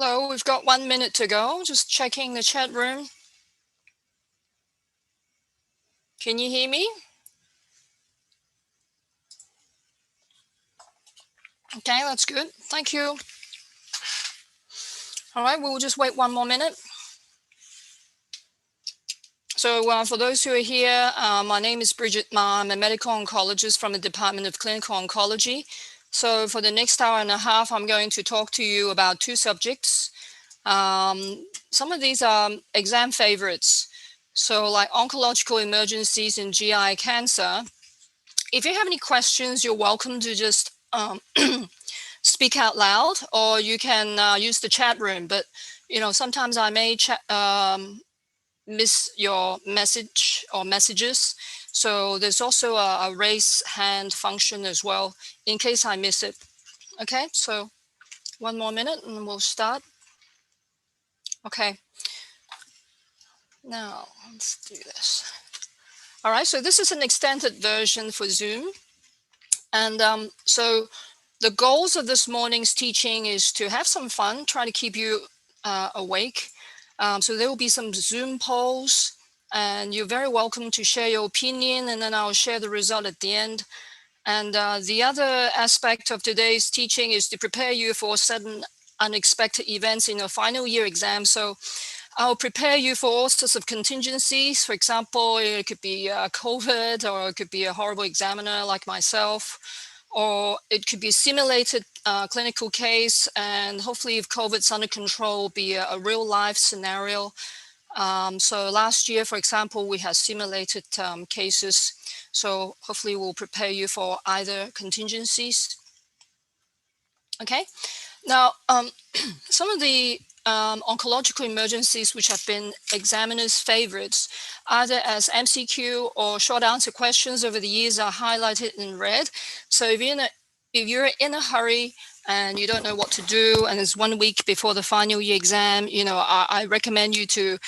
Hello, we've got 1 minute to go. Just checking the chat room. Can you hear me? Okay, that's good. Thank you. All right, we'll just wait 1 more minute. So for those who are here, my name is Brigette. I'm a medical oncologist from the Department of Clinical Oncology. So for the next hour and a half, I'm going to talk to you about two subjects. Some of these are exam favorites. So like oncological emergencies in GI cancer. If you have any questions, you're welcome to just speak out loud, or you can use the chat room. But sometimes I may miss your message or messages. So there's also a raise hand function as well in case I miss it. Okay, so 1 more minute and we'll start. Okay, now let's do this. All right, so this is an extended version for Zoom. And so the goals of this morning's teaching is to have some fun, try to keep you awake. So there will be some Zoom polls, and you're very welcome to share your opinion, and then I'll share the result at the end. And the other aspect of today's teaching is to prepare you for sudden unexpected events in your final year exam. So I'll prepare you for all sorts of contingencies. For example, it could be COVID, or it could be a horrible examiner like myself, or it could be a simulated clinical case, and hopefully if COVID's under control, be a real life scenario. So last year, for example, we had simulated cases. So hopefully we'll prepare you for either contingencies. Okay, now some of the oncological emergencies which have been examiners' favorites, either as MCQ or short answer questions over the years, are highlighted in red. So if you're in a hurry and you don't know what to do, and it's 1 week before the final year exam, I recommend you to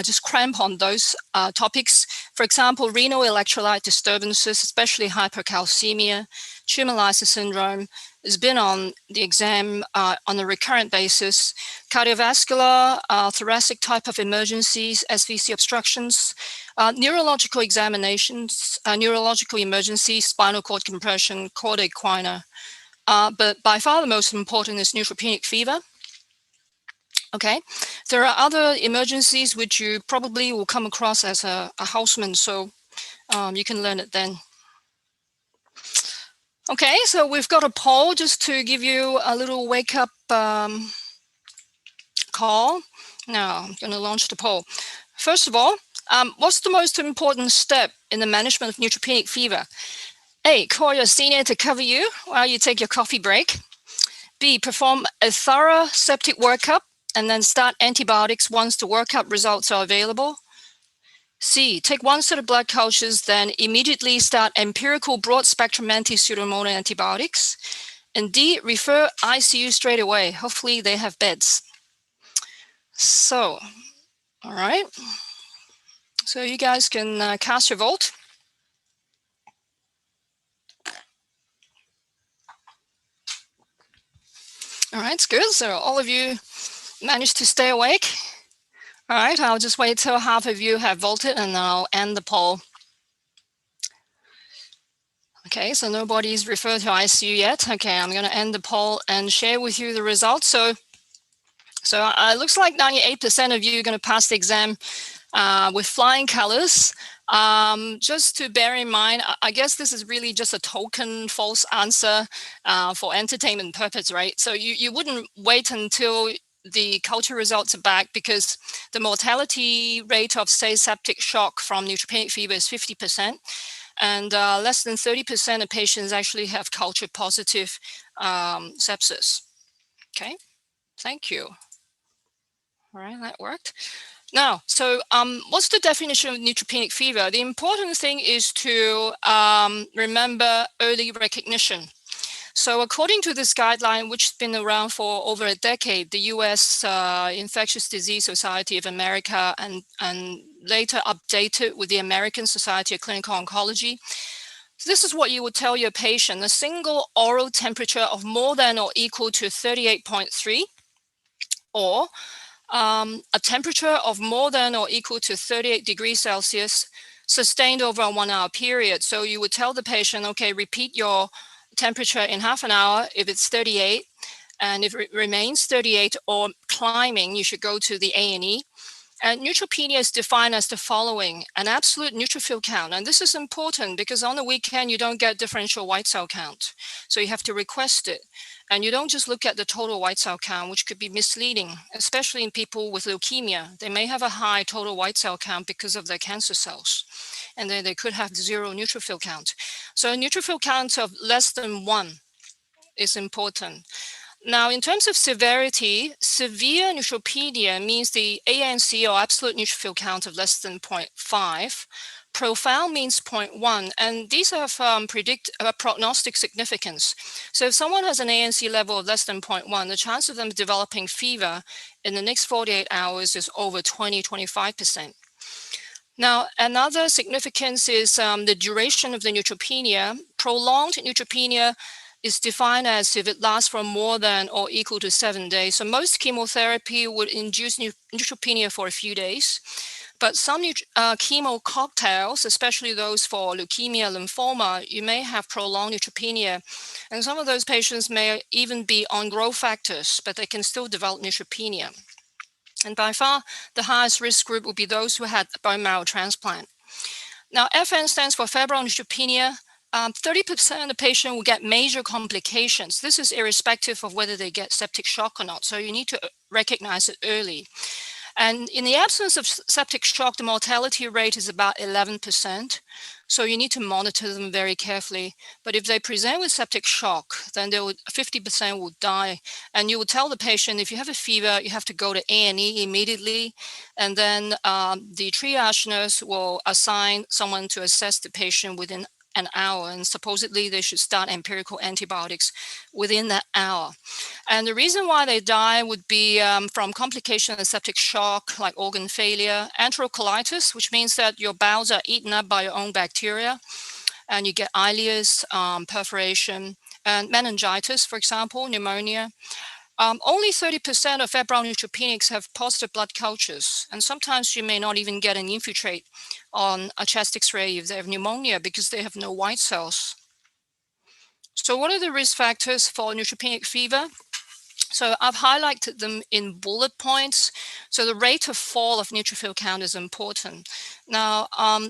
just cramp on those topics. For example, renal electrolyte disturbances, especially hypercalcemia, tumor lysis syndrome, has been on the exam on a recurrent basis. Cardiovascular, thoracic type of emergencies, SVC obstructions, neurological examinations, neurological emergencies, spinal cord compression, cord equina. But by far the most important is neutropenic fever. Okay, there are other emergencies which you probably will come across as a houseman, so you can learn it then. Okay, so we've got a poll just to give you a little wake-up call. Now I'm going to launch the poll. First of all, what's the most important step in the management of neutropenic fever? A, call your senior to cover you while you take your coffee break. B, perform a thorough septic workup and then start antibiotics once the workup results are available. C, take 1 set of blood cultures, then immediately start empirical broad-spectrum anti-pseudomonal antibiotics. And D, refer ICU straight away. Hopefully they have beds. So, all right. So you guys can cast your vote. All right, it's good. So all of you managed to stay awake. All right, I'll just wait till half of you have voted and I'll end the poll. Okay, so nobody's referred to ICU yet. Okay, I'm going to end the poll and share with you the results. So it looks like 98% of you are going to pass the exam with flying colors. Just to bear in mind, I guess this is really just a token false answer for entertainment purpose, right? So you wouldn't wait until the culture results are back, because the mortality rate of, say, septic shock from neutropenic fever is 50%. And less than 30% of patients actually have culture positive sepsis. Okay, thank you. All right, that worked. Now, so what's the definition of neutropenic fever? The important thing is to remember early recognition. So according to this guideline, which has been around for over a decade, the US Infectious Disease Society of America and later updated with the American Society of Clinical Oncology, this is what you would tell your patient: a single oral temperature of more than or equal to 38.3, or a temperature of more than or equal to 38 degrees Celsius sustained over a 1 hour period. So you would tell the patient, okay, repeat your temperature in half an hour if it's 38, and if it remains 38 or climbing, you should go to the A&E. And neutropenia is defined as the following: an absolute neutrophil count. And this is important because on the weekend, you don't get differential white cell count. So you have to request it. And you don't just look at the total white cell count, which could be misleading, especially in people with leukemia. They may have a high total white cell count because of their cancer cells, and then they could have 0 neutrophil count. So a neutrophil count of less than 1 is important. Now, in terms of severity, severe neutropenia means the ANC, or absolute neutrophil count, of less than 0.5. Profound means 0.1, and these have prognostic significance. So if someone has an ANC level of less than 0.1, the chance of them developing fever in the next 48 hours is over 20-25%. Now, another significance is the duration of the neutropenia. Prolonged neutropenia is defined as if it lasts for more than or equal to 7 days. So most chemotherapy would induce neutropenia for a few days, but some chemo cocktails, especially those for leukemia, lymphoma, you may have prolonged neutropenia. And some of those patients may even be on growth factors, but they can still develop neutropenia. And by far, the highest risk group would be those who had bone marrow transplant. Now, FN stands for febrile neutropenia. 30% of the patient will get major complications. This is irrespective of whether they get septic shock or not. So you need to recognize it early. And in the absence of septic shock, the mortality rate is about 11%. So you need to monitor them very carefully. But if they present with septic shock, then 50% will die. And you will tell the patient, if you have a fever, you have to go to A&E immediately. And then the triage nurse will assign someone to assess the patient within an hour, and supposedly they should start empirical antibiotics within that hour. And the reason why they die would be from complications of septic shock, like organ failure, enterocolitis, which means that your bowels are eaten up by your own bacteria, and you get ileus, perforation, and meningitis, for example, pneumonia. Only 30% of febrile neutropenics have positive blood cultures, and sometimes you may not even get an infiltrate on a chest X-ray if they have pneumonia because they have no white cells. So what are the risk factors for neutropenic fever? So I've highlighted them in bullet points. So the rate of fall of neutrophil count is important. Now,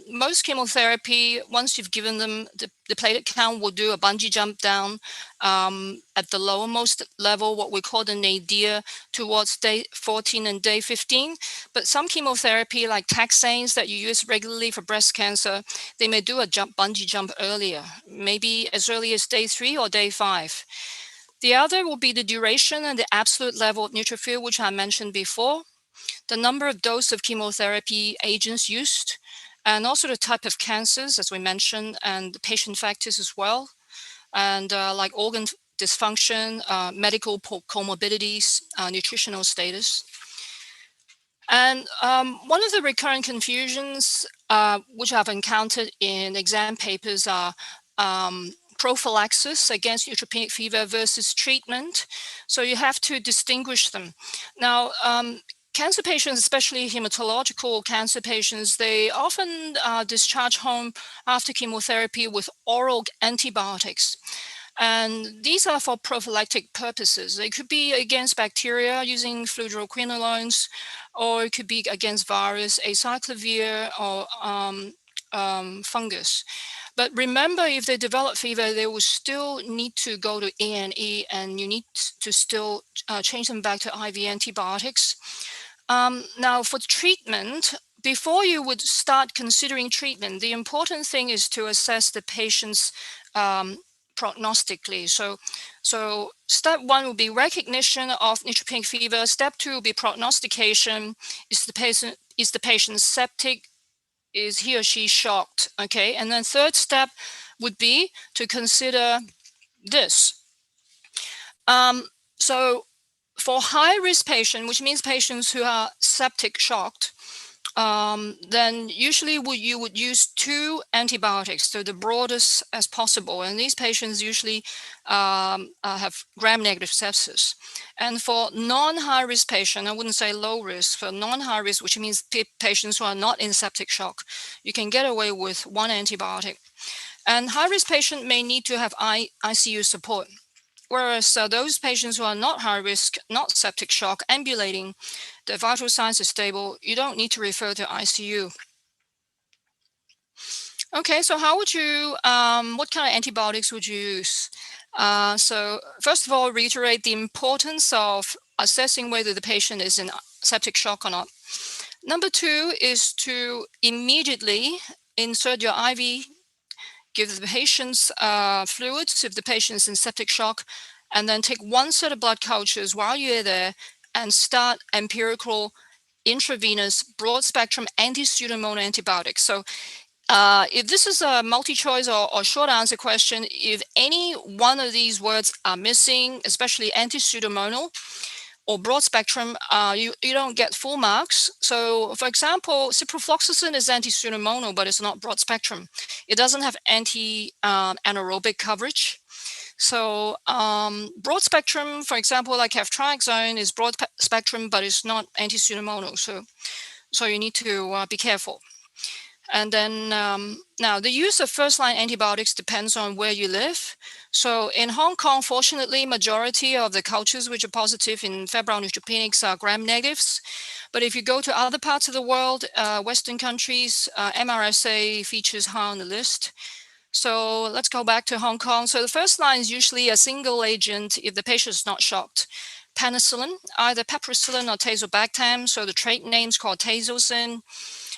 most chemotherapy, once you've given them the platelet count, will do a bungee jump down at the lowermost level, what we call the nadir, towards day 14 and day 15. But some chemotherapy, like taxanes that you use regularly for breast cancer, they may do a bungee jump earlier, maybe as early as day 3 or day 5. The other will be the duration and the absolute level of neutrophil, which I mentioned before, the number of doses of chemotherapy agents used, and also the type of cancers, as we mentioned, and the patient factors as well, and like organ dysfunction, medical comorbidities, nutritional status. And one of the recurrent confusions, which I've encountered in exam papers, are prophylaxis against neutropenic fever versus treatment. So you have to distinguish them. Now, cancer patients, especially hematological cancer patients, they often discharge home after chemotherapy with oral antibiotics. And these are for prophylactic purposes. They could be against bacteria using fluoroquinolones, or it could be against virus, acyclovir, or fungus. But remember, if they develop fever, they will still need to go to A&E, and you need to still change them back to IV antibiotics. Now, for treatment, before you would start considering treatment, the important thing is to assess the patient's prognostically. So step 1 will be recognition of neutropenic fever. Step 2 will be prognostication. Is the patient septic? Is he or she shocked? Okay. And then third step would be to consider this. So for high risk patients, which means patients who are septic shocked, then usually you would use 2 antibiotics, so the broadest as possible. And these patients usually have gram-negative sepsis. And for non-high risk patient, I wouldn't say low risk, for non-high risk, which means patients who are not in septic shock, you can get away with 1 antibiotic. And high risk patient may need to have ICU support. Whereas those patients who are not high risk, not septic shock, ambulating, the vital signs are stable, you don't need to refer to ICU. Okay, so how would you, what kind of antibiotics would you use? So first of all, reiterate the importance of assessing whether the patient is in septic shock or not. Number 2 is to immediately insert your IV, give the patients fluids if the patient is in septic shock, and then take 1 set of blood cultures while you're there and start empirical intravenous broad spectrum anti-pseudomonas antibiotics. So if this is a multi-choice or short answer question, if any one of these words are missing, especially anti-pseudomonal or broad spectrum, you don't get full marks. So for example, ciprofloxacin is anti-pseudomonal, but it's not broad spectrum. It doesn't have anti-anaerobic coverage. So broad spectrum, for example, like ceftriaxone is broad spectrum, but it's not anti-pseudomonal. So you need to be careful. And then now the use of first-line antibiotics depends on where you live. So in Hong Kong, fortunately, majority of the cultures which are positive in febrile neutropenics are gram-negatives. But if you go to other parts of the world, Western countries, MRSA features high on the list. So let's go back to Hong Kong. So the first line is usually a single agent if the patient is not shocked. Penicillin, either piperacillin or tazobactam. So the trade name's called Tazocin.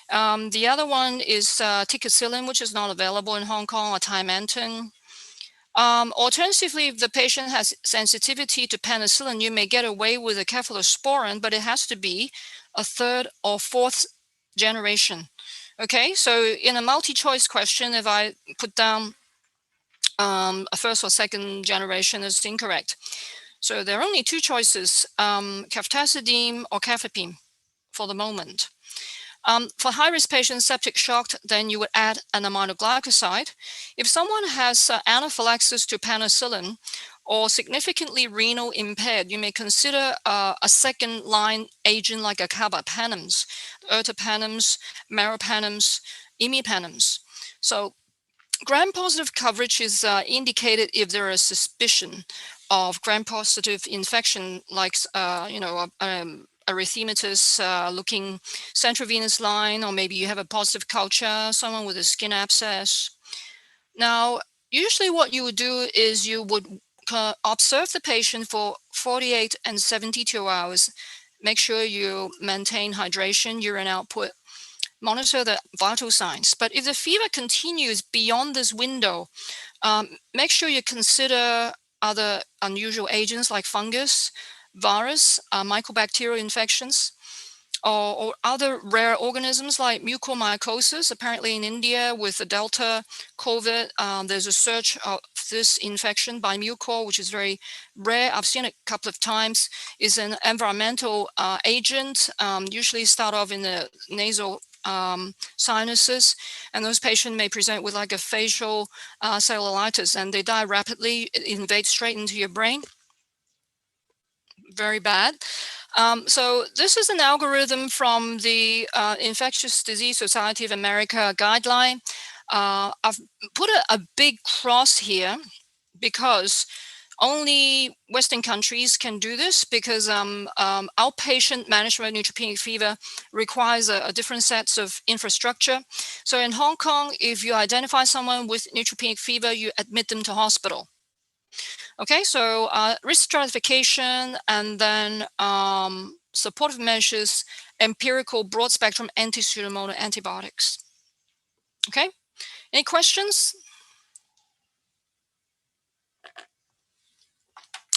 The other one is ticagrelin, which is not available in Hong Kong, or Timantin. Alternatively, if the patient has sensitivity to penicillin, you may get away with a cephalosporin, but it has to be a 3rd or 4th generation. Okay, so in a multi-choice question, if I put down a 1st or 2nd generation, is incorrect. So there are only 2 choices, ceftazidime or cefepime for the moment. For high-risk patients septic shocked, then you would add an aminoglycoside. If someone has anaphylaxis to penicillin or significantly renal impaired, you may consider a 2nd-line agent like a carbapenems, ertapenems, meropenems, imipenems. So gram-positive coverage is indicated if there is suspicion of gram-positive infection, like erythematous looking central venous line, or maybe you have a positive culture, someone with a skin abscess. Now, usually what you would do is you would observe the patient for 48 and 72 hours, make sure you maintain hydration, urine output, monitor the vital signs. But if the fever continues beyond this window, make sure you consider other unusual agents like fungus, virus, mycobacterial infections, or other rare organisms like mucormycosis. Apparently in India with the Delta COVID, there's a surge of this infection by mucor, which is very rare. I've seen it a couple of times. Is an environmental agent, usually start off in the nasal sinuses, and those patients may present with like a facial cellulitis, and they die rapidly. It invades straight into your brain. Very bad. So this is an algorithm from the Infectious Disease Society of America guideline. I've put a big cross here because only Western countries can do this, because outpatient management of neutropenic fever requires a different sets of infrastructure. So in Hong Kong, if you identify someone with neutropenic fever, you admit them to hospital. Okay, so risk stratification, and then supportive measures, empirical broad spectrum anti-pseudomonas antibiotics. Okay, any questions?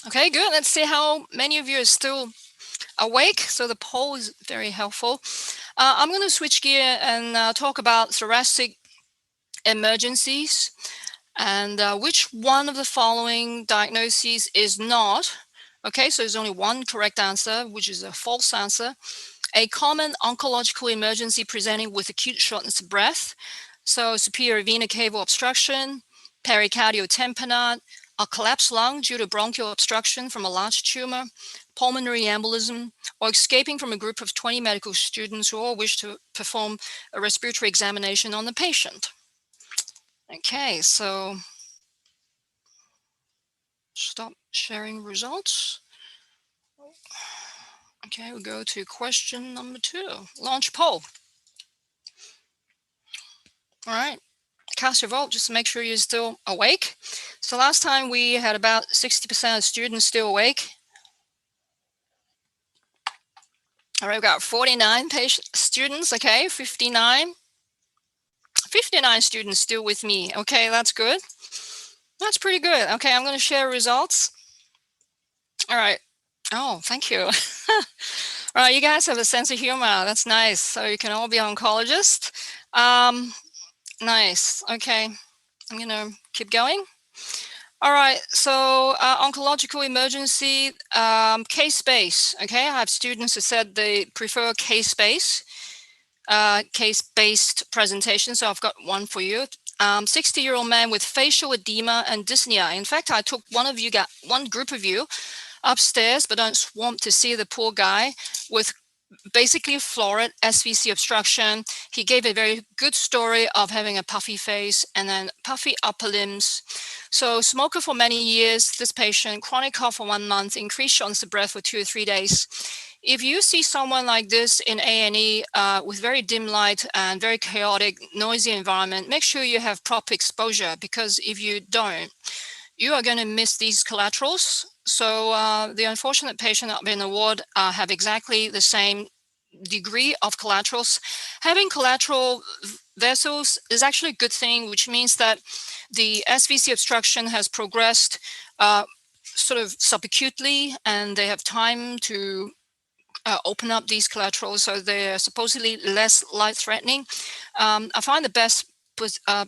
Okay, good. Let's see how many of you are still awake. So the poll is very helpful. I'm going to switch gear and talk about thoracic emergencies, and which one of the following diagnoses is not Okay, so there's only one correct answer, which is a false answer. A common oncological emergency presenting with acute shortness of breath, so superior vena cava obstruction, pericardial tamponade, a collapsed lung due to bronchial obstruction from a large tumor, pulmonary embolism, or escaping from a group of 20 medical students who all wish to perform a respiratory examination on the patient. Okay, so stop sharing results. Okay, we go to question number 2. Launch poll. All right, cast your vote just to make sure you're still awake. So last time we had about 60% of students still awake. All right, we've got 49 students, okay, 59 students still with me. Okay, that's good. That's pretty good. Okay, I'm going to share results. All right. Oh, thank you. All right, you guys have a sense of humor. That's nice. So you can all be oncologists. Nice. Okay, I'm going to keep going. All right, so oncological emergency, case-based. Okay, I have students who said they prefer case-based presentation. So I've got one for you. 60-year-old man with facial edema and dyspnea. In fact, I took one group of you upstairs, but don't swamp to see the poor guy with basically florid SVC obstruction. He gave a very good story of having a puffy face and then puffy upper limbs. So smoker for many years, this patient, chronic cough for 1 month, increased shortness of breath for 2 or 3 days. If you see someone like this in A&E with very dim light and very chaotic, noisy environment, make sure you have proper exposure, because if you don't, you are going to miss these collaterals. So the unfortunate patient up in the ward have exactly the same degree of collaterals. Having collateral vessels is actually a good thing, which means that the SVC obstruction has progressed sort of subacutely, and they have time to open up these collaterals, so they're supposedly less life-threatening. I find the best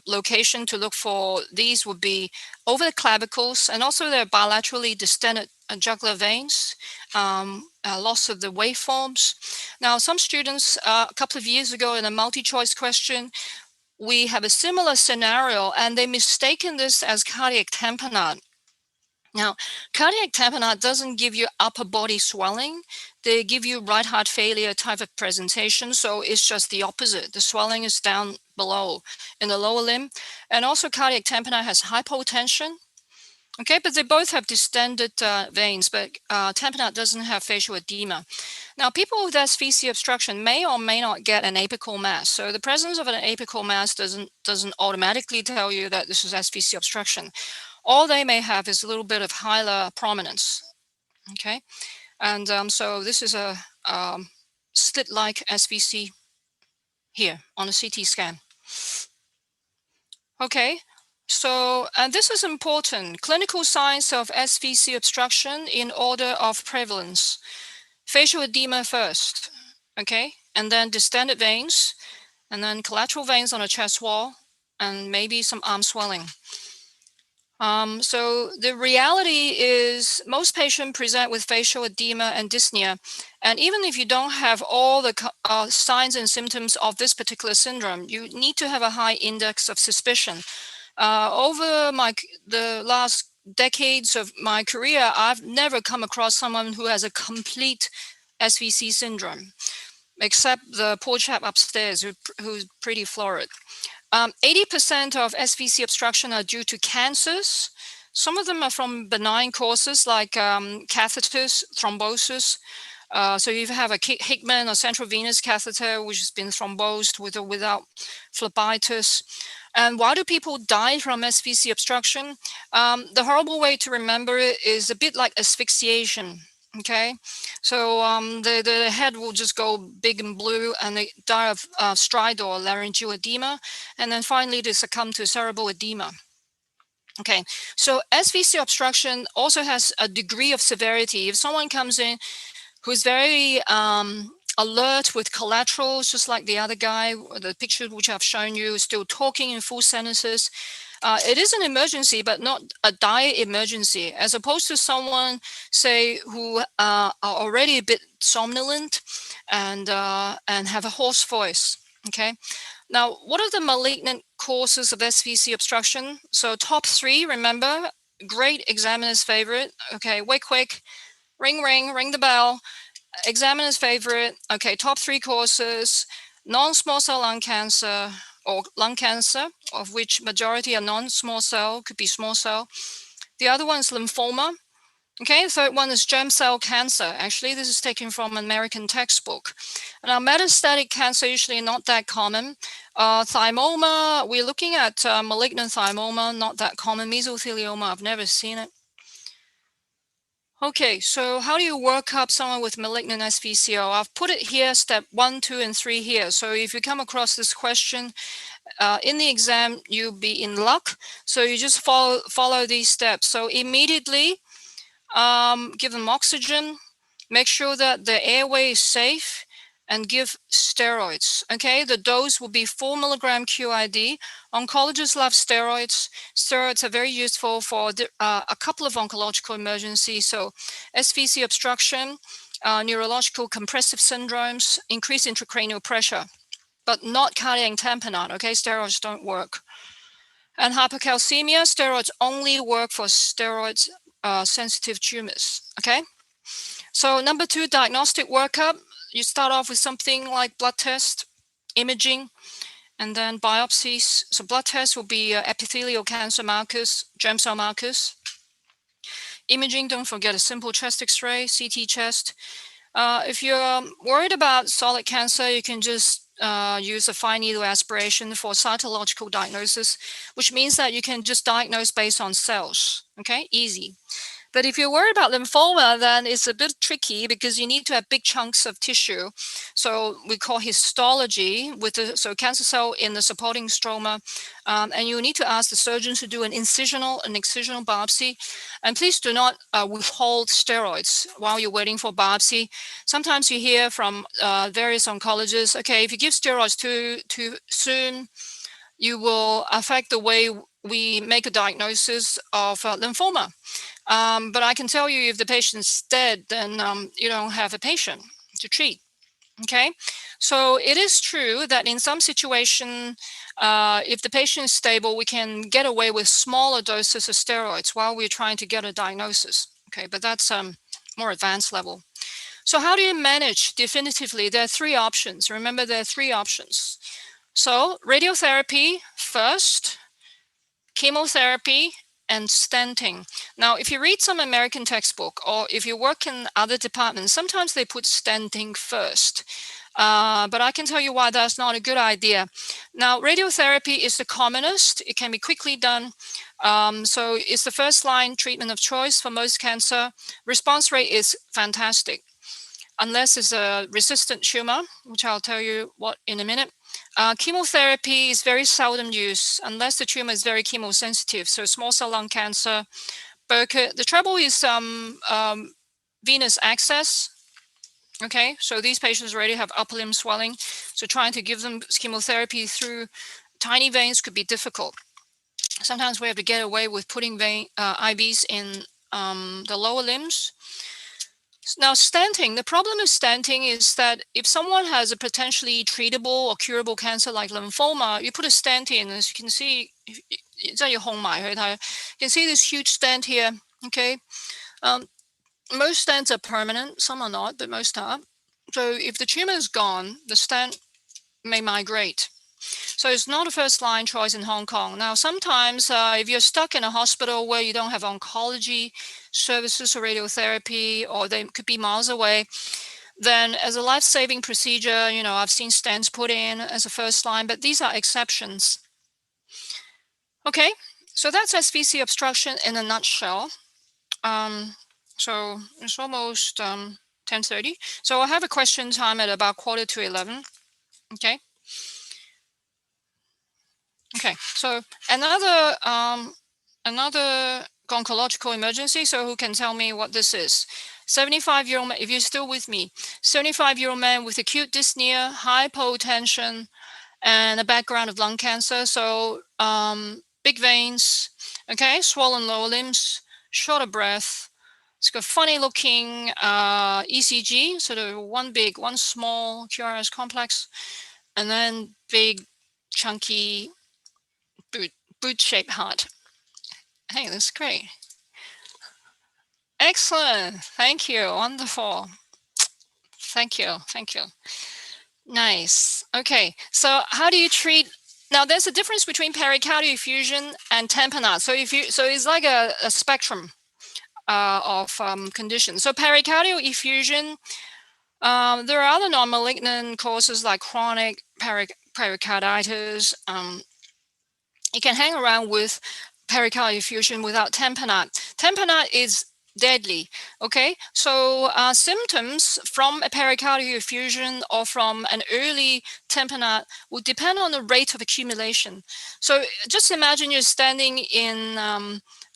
location to look for these would be over the clavicles, and also their bilaterally distended jugular veins, loss of the waveforms. Now, some students, a couple of years ago in a multi-choice question, we have a similar scenario, and they mistaken this as cardiac tamponade. Now, cardiac tamponade doesn't give you upper body swelling. They give you right heart failure type of presentation. So it's just the opposite. The swelling is down below in the lower limb. And also cardiac tamponade has hypotension. Okay, but they both have distended veins, but tamponade doesn't have facial edema. Now, people with SVC obstruction may or may not get an apical mass. So the presence of an apical mass doesn't automatically tell you that this is SVC obstruction. All they may have is a little bit of hilar prominence. Okay, and so this is a slit-like SVC here on a CT scan. Okay, so and this is important. Clinical signs of SVC obstruction in order of prevalence. Facial edema first, okay, and then distended veins, and then collateral veins on a chest wall, and maybe some arm swelling. So the reality is most patients present with facial edema and dyspnea. And even if you don't have all the signs and symptoms of this particular syndrome, you need to have a high index of suspicion. Over the last decades of my career, I've never come across someone who has a complete SVC syndrome, except the poor chap upstairs who's pretty florid. 80% of SVC obstruction are due to cancers. Some of them are from benign causes like catheters, thrombosis. So if you have a Hickman or central venous catheter, which has been thrombosed with or without phlebitis. And why do people die from SVC obstruction? The horrible way to remember it is a bit like asphyxiation. Okay, so the head will just go big and blue, and they die of stridor or laryngeal edema, and then finally they succumb to cerebral edema. Okay, so SVC obstruction also has a degree of severity. If someone comes in who's very alert with collaterals, just like the other guy, the picture which I've shown you, is still talking in full sentences, It is an emergency, but not a dire emergency, as opposed to someone, say, who are already a bit somnolent and have a hoarse voice. Okay. Now, what are the malignant causes of SVC obstruction? So top three, remember, great examiner's favorite. Okay, wake, wake, ring, ring, ring the bell. Examiner's favorite. Okay, top three causes: non-small cell lung cancer or lung cancer, of which majority are non-small cell, could be small cell. The other one is lymphoma. Okay, the third one is germ cell cancer. Actually, this is taken from an American textbook. Now, metastatic cancer usually not that common. Thymoma, we're looking at malignant thymoma, not that common. Mesothelioma, I've never seen it. Okay, so how do you work up someone with malignant SVCO? I've put it here, step 1, 2, and 3 here. So if you come across this question in the exam, you'll be in luck. So you just follow these steps. So immediately give them oxygen, make sure that the airway is safe, and give steroids. Okay, the dose will be 4 milligram QID. Oncologists love steroids. Steroids are very useful for a couple of oncological emergencies. So SVC obstruction, neurological compressive syndromes, increased intracranial pressure, but not cardiac tamponade. Okay, steroids don't work. And hypercalcemia, steroids only work for steroids sensitive tumors. Okay, so number 2, diagnostic workup. You start off with something like blood test, imaging, and then biopsies. So blood tests will be epithelial cancer markers, germ cell markers. Imaging, don't forget a simple chest x-ray, CT chest. If you're worried about solid cancer, you can just use a fine needle aspiration for cytological diagnosis, which means that you can just diagnose based on cells. Okay, easy. But if you're worried about lymphoma, then it's a bit tricky because you need to have big chunks of tissue. So we call histology with the cancer cell in the supporting stroma. And you need to ask the surgeon to do an excisional biopsy. And please do not withhold steroids while you're waiting for biopsy. Sometimes you hear from various oncologists, okay, if you give steroids too soon, you will affect the way we make a diagnosis of lymphoma. But I can tell you, if the patient's dead, then you don't have a patient to treat. Okay, so it is true that in some situation, if the patient is stable, we can get away with smaller doses of steroids while we're trying to get a diagnosis. Okay, but that's more advanced level. So how do you manage definitively? There are 3 options. Remember, there are 3 options. So radiotherapy first, chemotherapy, and stenting. Now, if you read some American textbook, or if you work in other departments, sometimes they put stenting first. But I can tell you why that's not a good idea. Now, radiotherapy is the commonest. It can be quickly done. So it's the first line treatment of choice for most cancer. Response rate is fantastic, unless it's a resistant tumor, which I'll tell you what in a minute. Chemotherapy is very seldom used unless the tumor is very chemosensitive. So small cell lung cancer, Burkitt. The trouble is venous access. Okay, so these patients already have upper limb swelling. So trying to give them chemotherapy through tiny veins could be difficult. Sometimes we have to get away with putting IVs in the lower limbs. Now, stenting, the problem with stenting is that if someone has a potentially treatable or curable cancer like lymphoma, you put a stent in, as you can see, you can see this huge stent here, okay? Most stents are permanent, some are not, but most are. So if the tumor is gone, the stent may migrate. So it's not a first line choice in Hong Kong. Now, sometimes if you're stuck in a hospital where you don't have oncology services or radiotherapy, or they could be miles away, then as a life-saving procedure, you know, I've seen stents put in as a first line, but these are exceptions. Okay, so that's SVC obstruction in a nutshell. So it's almost 10:30. So I have a question time at about 11:15. Okay. Okay, so another oncological emergency. So who can tell me what this is? 75-year-old man, if you're still with me, 75-year-old man with acute dyspnea, hypotension, and a background of lung cancer. So big veins, okay, swollen lower limbs, short of breath. It's got funny looking ECG, sort of one big, one small QRS complex, and then big, chunky boot-shaped heart. Hey, that's great. Excellent. Thank you. Wonderful. Thank you. Thank you. Nice. Okay. So how do you treat? Now, there's a difference between pericardial effusion and tamponade. So it's like a spectrum of conditions. So pericardial effusion, there are other non-malignant causes like chronic pericarditis. You can hang around with pericardial effusion without tamponade. Tamponade is deadly. Okay, so symptoms from a pericardial effusion or from an early tamponade will depend on the rate of accumulation. So just imagine you're standing in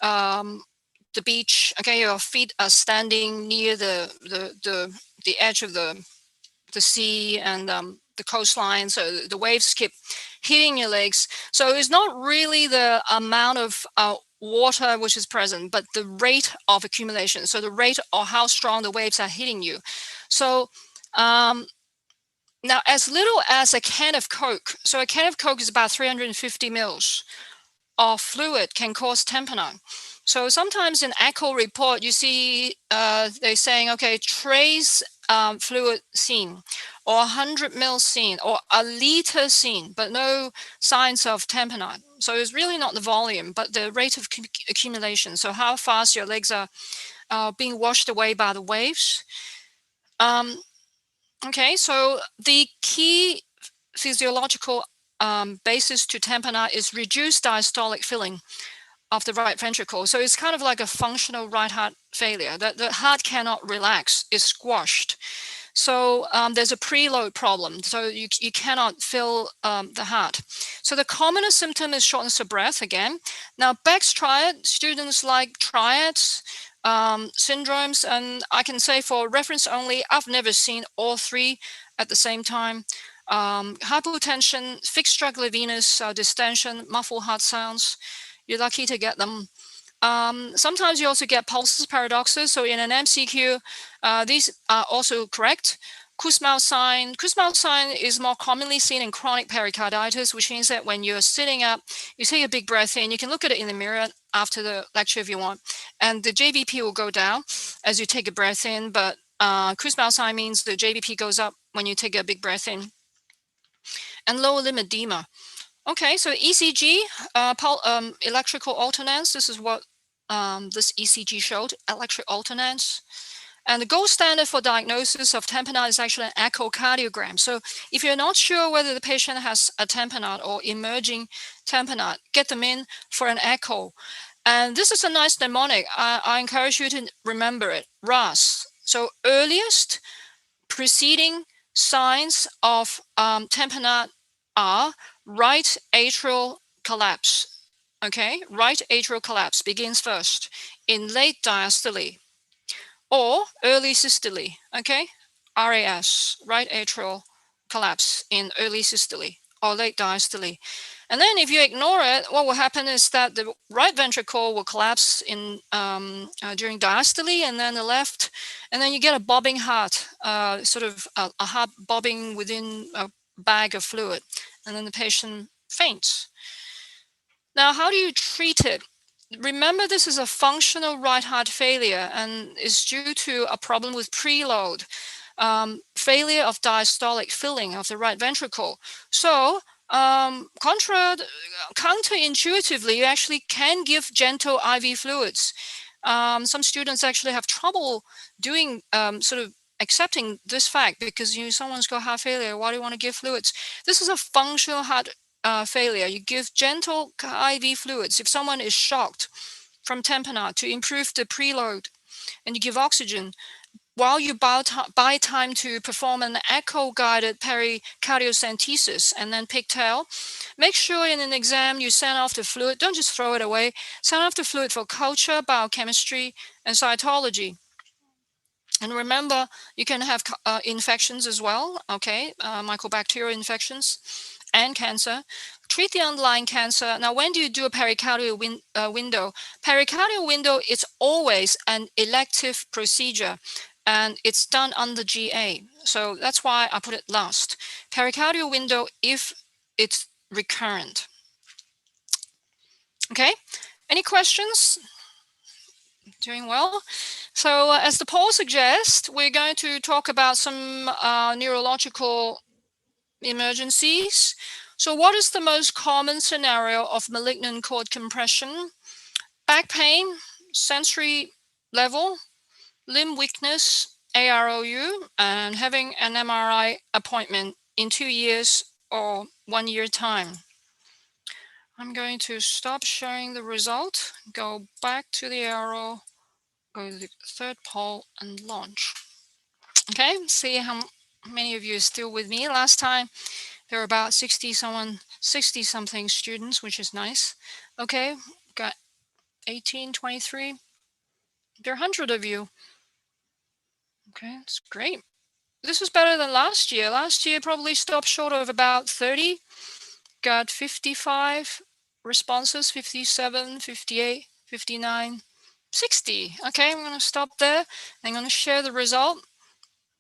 the beach. Okay, your feet are standing near the edge of the sea and the coastline, so the waves keep hitting your legs. So it's not really the amount of water which is present, but the rate of accumulation. So the rate or how strong the waves are hitting you. So now as little as a can of Coke. So a can of Coke is about 350 mils of fluid can cause tamponade. So sometimes in echo report, you see they're saying, okay, trace fluid seen, or 100 ml seen, or a liter seen, but no signs of tamponade. So it's really not the volume, but the rate of accumulation. So how fast your legs are being washed away by the waves. Okay, so the key physiological basis to tamponade is reduced diastolic filling of the right ventricle. So it's kind of like a functional right heart failure. The heart cannot relax, it's squashed. So there's a preload problem. So you cannot fill the heart. So the commonest symptom is shortness of breath again. Now, Beck's triad, students like triads, syndromes, and I can say for reference only, I've never seen all three at the same time. Hypotension, fixed structural venous distension, muffled heart sounds. You're lucky to get them. Sometimes you also get pulses paradoxes. So in an MCQ, these are also correct. Kussmaul sign is more commonly seen in chronic pericarditis, which means that when you're sitting up, you take a big breath in. You can look at it in the mirror after the lecture if you want, and the JVP will go down as you take a breath in. But Kussmaul sign means the JVP goes up when you take a big breath in. And lower limb edema. Okay, so ECG, electrical alternance. This is what this ECG showed, electric alternance. And the gold standard for diagnosis of tamponade is actually an echocardiogram. So if you're not sure whether the patient has a tamponade or emerging tamponade, get them in for an echo. And this is a nice mnemonic. I encourage you to remember it, RAS. So earliest preceding signs of tamponade are right atrial collapse. Okay, right atrial collapse begins first in late diastole or early systole. Okay, RAS, right atrial collapse in early systole or late diastole. And then if you ignore it, what will happen is that the right ventricle will collapse in during diastole, and then the left, and then you get a bobbing heart, sort of a heart bobbing within a bag of fluid, and then the patient faints. Now, how do you treat it? Remember, this is a functional right heart failure and is due to a problem with preload, failure of diastolic filling of the right ventricle. So counterintuitively, you actually can give gentle IV fluids. Some students actually have trouble doing sort of accepting this fact because someone's got heart failure. Why do you want to give fluids? This is a functional heart failure. You give gentle IV fluids. If someone is shocked from tamponade to improve the preload, and you give oxygen, while you buy time to perform an echo-guided pericardiocentesis and then pigtail, make sure in an exam you send off the fluid. Don't just throw it away. Send off the fluid for culture, biochemistry, and cytology. And remember, you can have infections as well, okay, mycobacterial infections. and cancer, treat the underlying cancer. Now, when do you do a pericardial window? Pericardial window is always an elective procedure, and it's done under GA. So that's why I put it last. Pericardial window if it's recurrent. Okay, any questions? Doing well. So as the poll suggests, we're going to talk about some neurological emergencies. So what is the most common scenario of malignant cord compression? Back pain, sensory level, limb weakness, AROU, and having an MRI appointment in 2 years or 1 year time. I'm going to stop sharing the result, go back to the arrow, go to the third poll and launch. Okay, see how many of you are still with me. Last time there were about 60 something students, which is nice. Okay, got 18, 23. There are 100 of you. Okay, that's great. This is better than last year. Last year probably stopped short of about 30. Got 55 responses, 57, 58, 59, 60. Okay, I'm going to stop there. I'm going to share the result.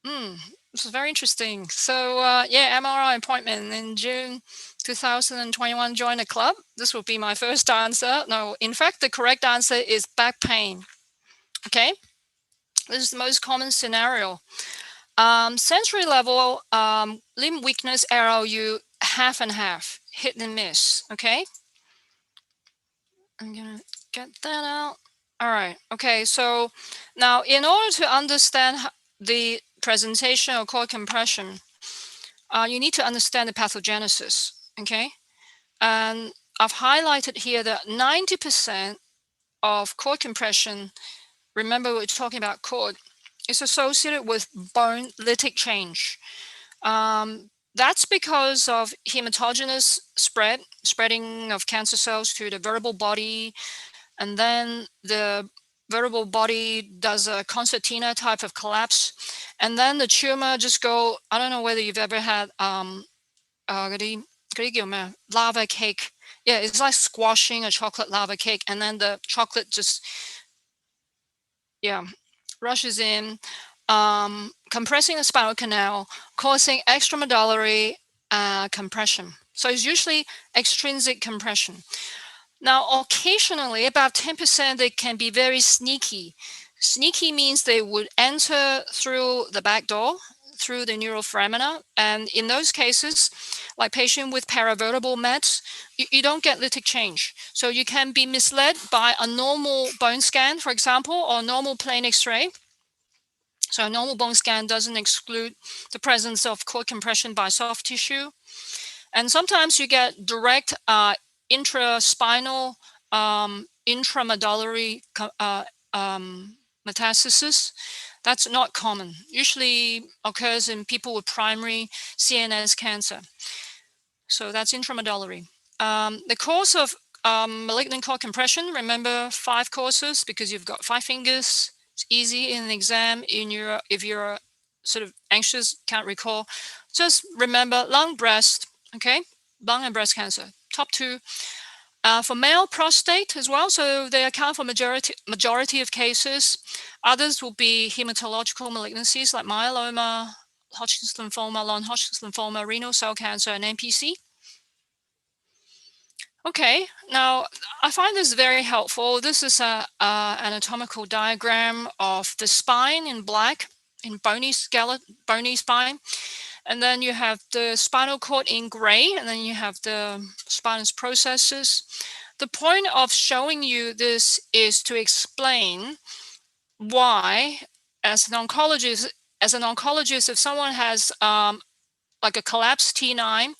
This is very interesting. So yeah, MRI appointment in June 2021, join a club. This will be my first answer. No, in fact, the correct answer is back pain. Okay, this is the most common scenario. Sensory level, limb weakness, RLU, half and half, hit and miss. Okay, I'm gonna get that out. All right. Okay. So now, in order to understand the presentation of cord compression, you need to understand the pathogenesis. Okay, and I've highlighted here that 90% of cord compression, remember we're talking about cord, is associated with bone lytic change. That's because of hematogenous spreading of cancer cells to the vertebral body, and then the vertebral body does a concertina type of collapse, and then the tumor just go. I don't know whether you've ever had lava cake. Yeah, it's like squashing a chocolate lava cake, and then the chocolate just rushes in, compressing the spinal canal, causing extramedullary compression. So it's usually extrinsic compression. Now, occasionally, about 10%, they can be very sneaky. Sneaky means they would enter through the back door, through the neuroforamina. And in those cases, like patient with paravertebral mets, you don't get lytic change. So you can be misled by a normal bone scan, for example, or normal plain X-ray. So a normal bone scan doesn't exclude the presence of cord compression by soft tissue. And sometimes you get direct intraspinal, intramedullary metastasis. That's not common. Usually occurs in people with primary CNS cancer. So that's intramedullary. The cause of malignant cord compression, remember 5 causes because you've got 5 fingers. It's easy in an exam. If you're sort of anxious, can't recall, just remember lung, breast. Okay, lung and breast cancer, top 2. For male, prostate as well, so they account for majority of cases. Others will be hematological malignancies like myeloma, Hodgkin's lymphoma, non-Hodgkin's lymphoma, renal cell cancer, and NPC. Okay, now I find this very helpful. This is an anatomical diagram of the spine in black, in bony spine. And then you have the spinal cord in gray, and then you have the spinous processes. The point of showing you this is to explain why, as an oncologist, if someone has like a collapsed T9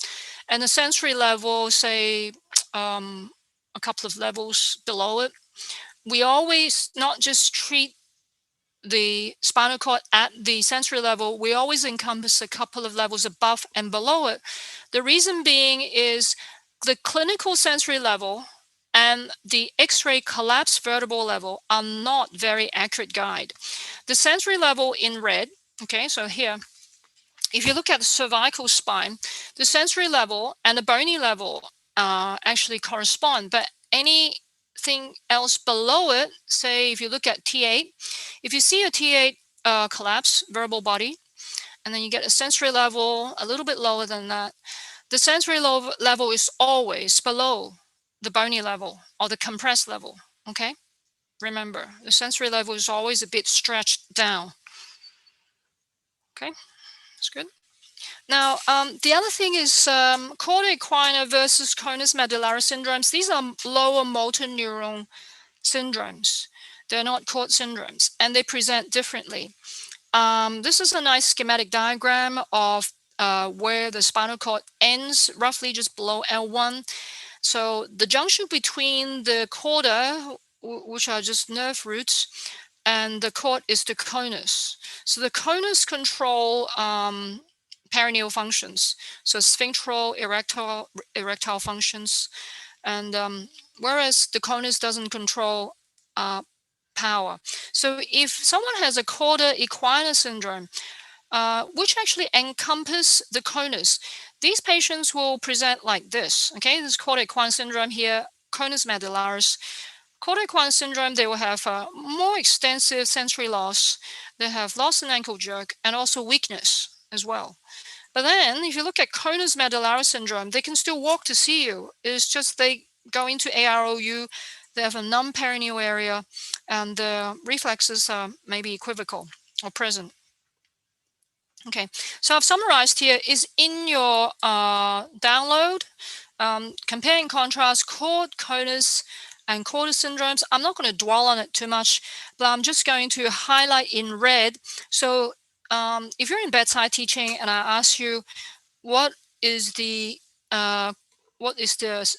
and the sensory level, say a couple of levels below it, we always not just treat the spinal cord at the sensory level, we always encompass a couple of levels above and below it. The reason being is the clinical sensory level and the X-ray collapsed vertebral level are not very accurate guide. The sensory level in red, okay, so here if you look at the cervical spine, the sensory level and the bony level actually correspond, but anything else below it, say if you look at T8, if you see a T8 collapse, verbal body, and then you get a sensory level a little bit lower than that, the sensory level is always below the bony level or the compressed level, okay? Remember, the sensory level is always a bit stretched down. Okay, that's good. Now, the other thing is chorda equina versus conus medullaris syndromes. These are lower motor neuron syndromes. They're not chord syndromes, and they present differently. This is a nice schematic diagram of where the spinal cord ends, roughly just below L1. So the junction between the chorda, which are just nerve roots, and the cord is the conus. So the conus control perineal functions, so sphincteral, erectile functions, and whereas the conus doesn't control power. So if someone has a chorda equina syndrome, which actually encompass the conus, these patients will present like this. Okay, this is chorda equina syndrome here, conus medullaris. Chorda equina syndrome, they will have more extensive sensory loss. They have loss and ankle jerk, and also weakness as well. But then, if you look at conus medullaris syndrome, they can still walk to see you. It's just they go into AROU, they have a non-perineal area, and the reflexes are maybe equivocal or present. Okay, so I've summarized here is in your download, compare and contrast chord, conus, and chorda syndromes. I'm not going to dwell on it too much, but I'm just going to highlight in red. So if you're in bedside teaching and I ask you what is the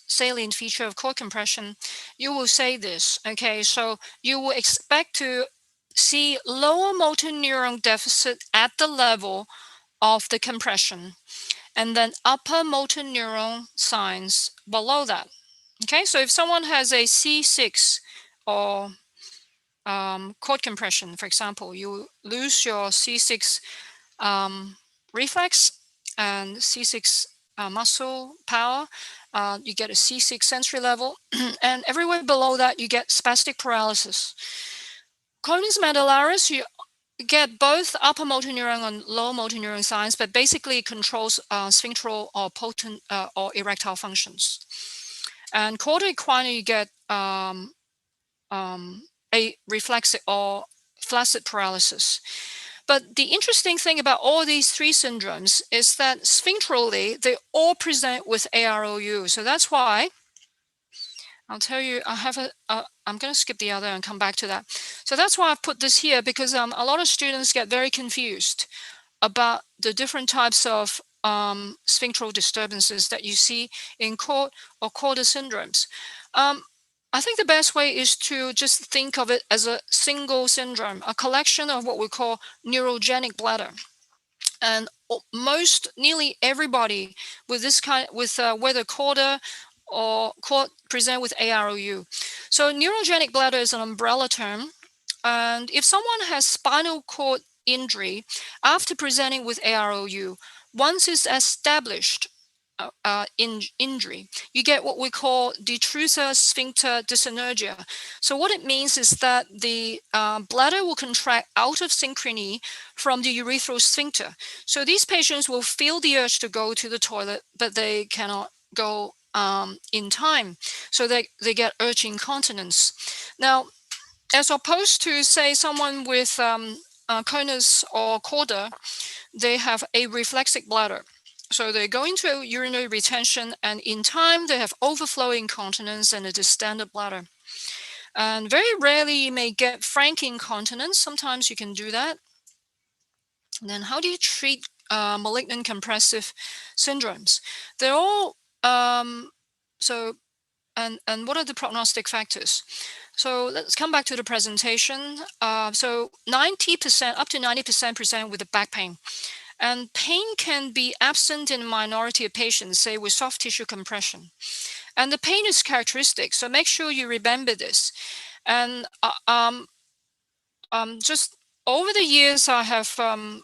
salient feature of chord compression, you will say this. Okay, so you will expect to see lower motor neuron deficit at the level of the compression, and then upper motor neuron signs below that. Okay, so if someone has a C6 or chord compression, for example, you lose your C6 reflex and C6 muscle power, you get a C6 sensory level, and everywhere below that you get spastic paralysis. Conus medullaris, you get both upper motor neuron and lower motor neuron signs, but basically it controls sphincteral or potent or erectile functions. And chorda equina, you get a reflexive or flaccid paralysis. But the interesting thing about all these three syndromes is that sphincterally, they all present with AROU. So that's why I'll tell you, I'm going to skip the other and come back to that. So that's why I've put this here, because a lot of students get very confused about the different types of sphincteral disturbances that you see in chord or chorda syndromes. I think the best way is to just think of it as a single syndrome, a collection of what we call neurogenic bladder. And nearly everybody with this kind, with whether chorda or chord, present with AROU. So neurogenic bladder is an umbrella term. And if someone has spinal cord injury after presenting with AROU, once it's established injury, you get what we call detrusor sphincter dyssynergia. So what it means is that the bladder will contract out of synchrony from the urethral sphincter. So these patients will feel the urge to go to the toilet, but they cannot go in time. So they get urge incontinence. Now, as opposed to, say, someone with conus or chorda, they have a reflexic bladder. So they go into urinary retention, and in time they have overflowing incontinence and a distended bladder. And very rarely you may get frank incontinence. Sometimes you can do that. And then how do you treat malignant compressive syndromes? They're all and what are the prognostic factors? So let's come back to the presentation. So 90%, up to 90% present with the back pain. And pain can be absent in a minority of patients, say with soft tissue compression. And the pain is characteristic, so make sure you remember this. And just over the years, I have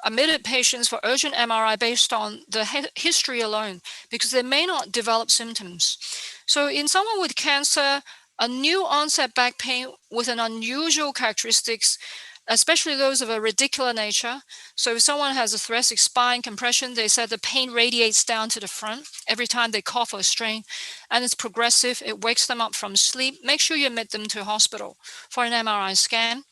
admitted patients for urgent MRI based on the history alone, because they may not develop symptoms. So in someone with cancer, a new onset back pain with an unusual characteristics, especially those of a radicular nature. So if someone has a thoracic spine compression, they said the pain radiates down to the front every time they cough or strain, and it's progressive. It wakes them up from sleep. Make sure you admit them to hospital for an MRI scan.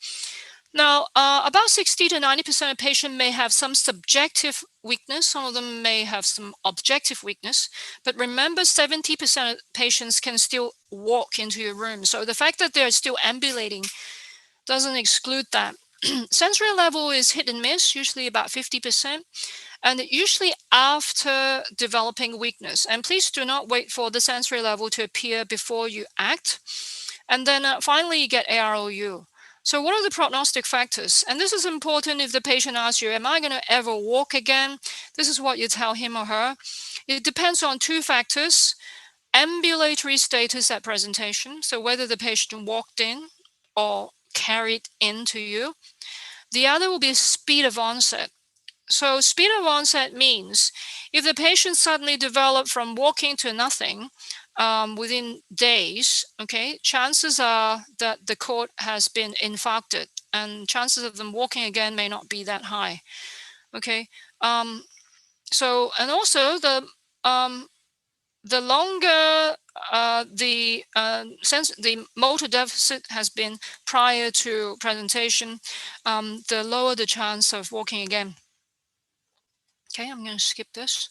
Now, about 60 to 90% of patients may have some subjective weakness. Some of them may have some objective weakness. But remember, 70% of patients can still walk into your room. So the fact that they're still ambulating doesn't exclude that. Sensory level is hit and miss, usually about 50%, and usually after developing weakness. And please do not wait for the sensory level to appear before you act. And then finally, you get AROU. So what are the prognostic factors? And this is important if the patient asks you, am I going to ever walk again? This is what you tell him or her. It depends on two factors: ambulatory status at presentation, so whether the patient walked in or carried into you. The other will be speed of onset. So speed of onset means if the patient suddenly developed from walking to nothing within days, okay, chances are that the cord has been infarcted, and chances of them walking again may not be that high. Okay, and also the longer the motor deficit has been prior to presentation, the lower the chance of walking again. Okay, I'm going to skip this.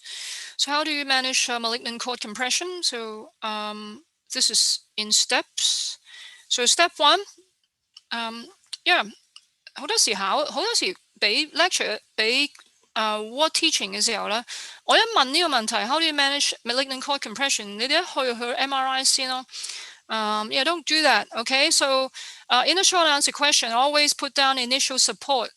So how do you manage malignant cord compression? So this is in steps. So step one, 好多時俾 lecture 俾what teaching 嘅時候咧，我一問呢個問題 ，how do you manage malignant cord compression？ 你哋一去 MRI 先咯。Yeah, don't do that. Okay, so in a short answer question, always put down initial support.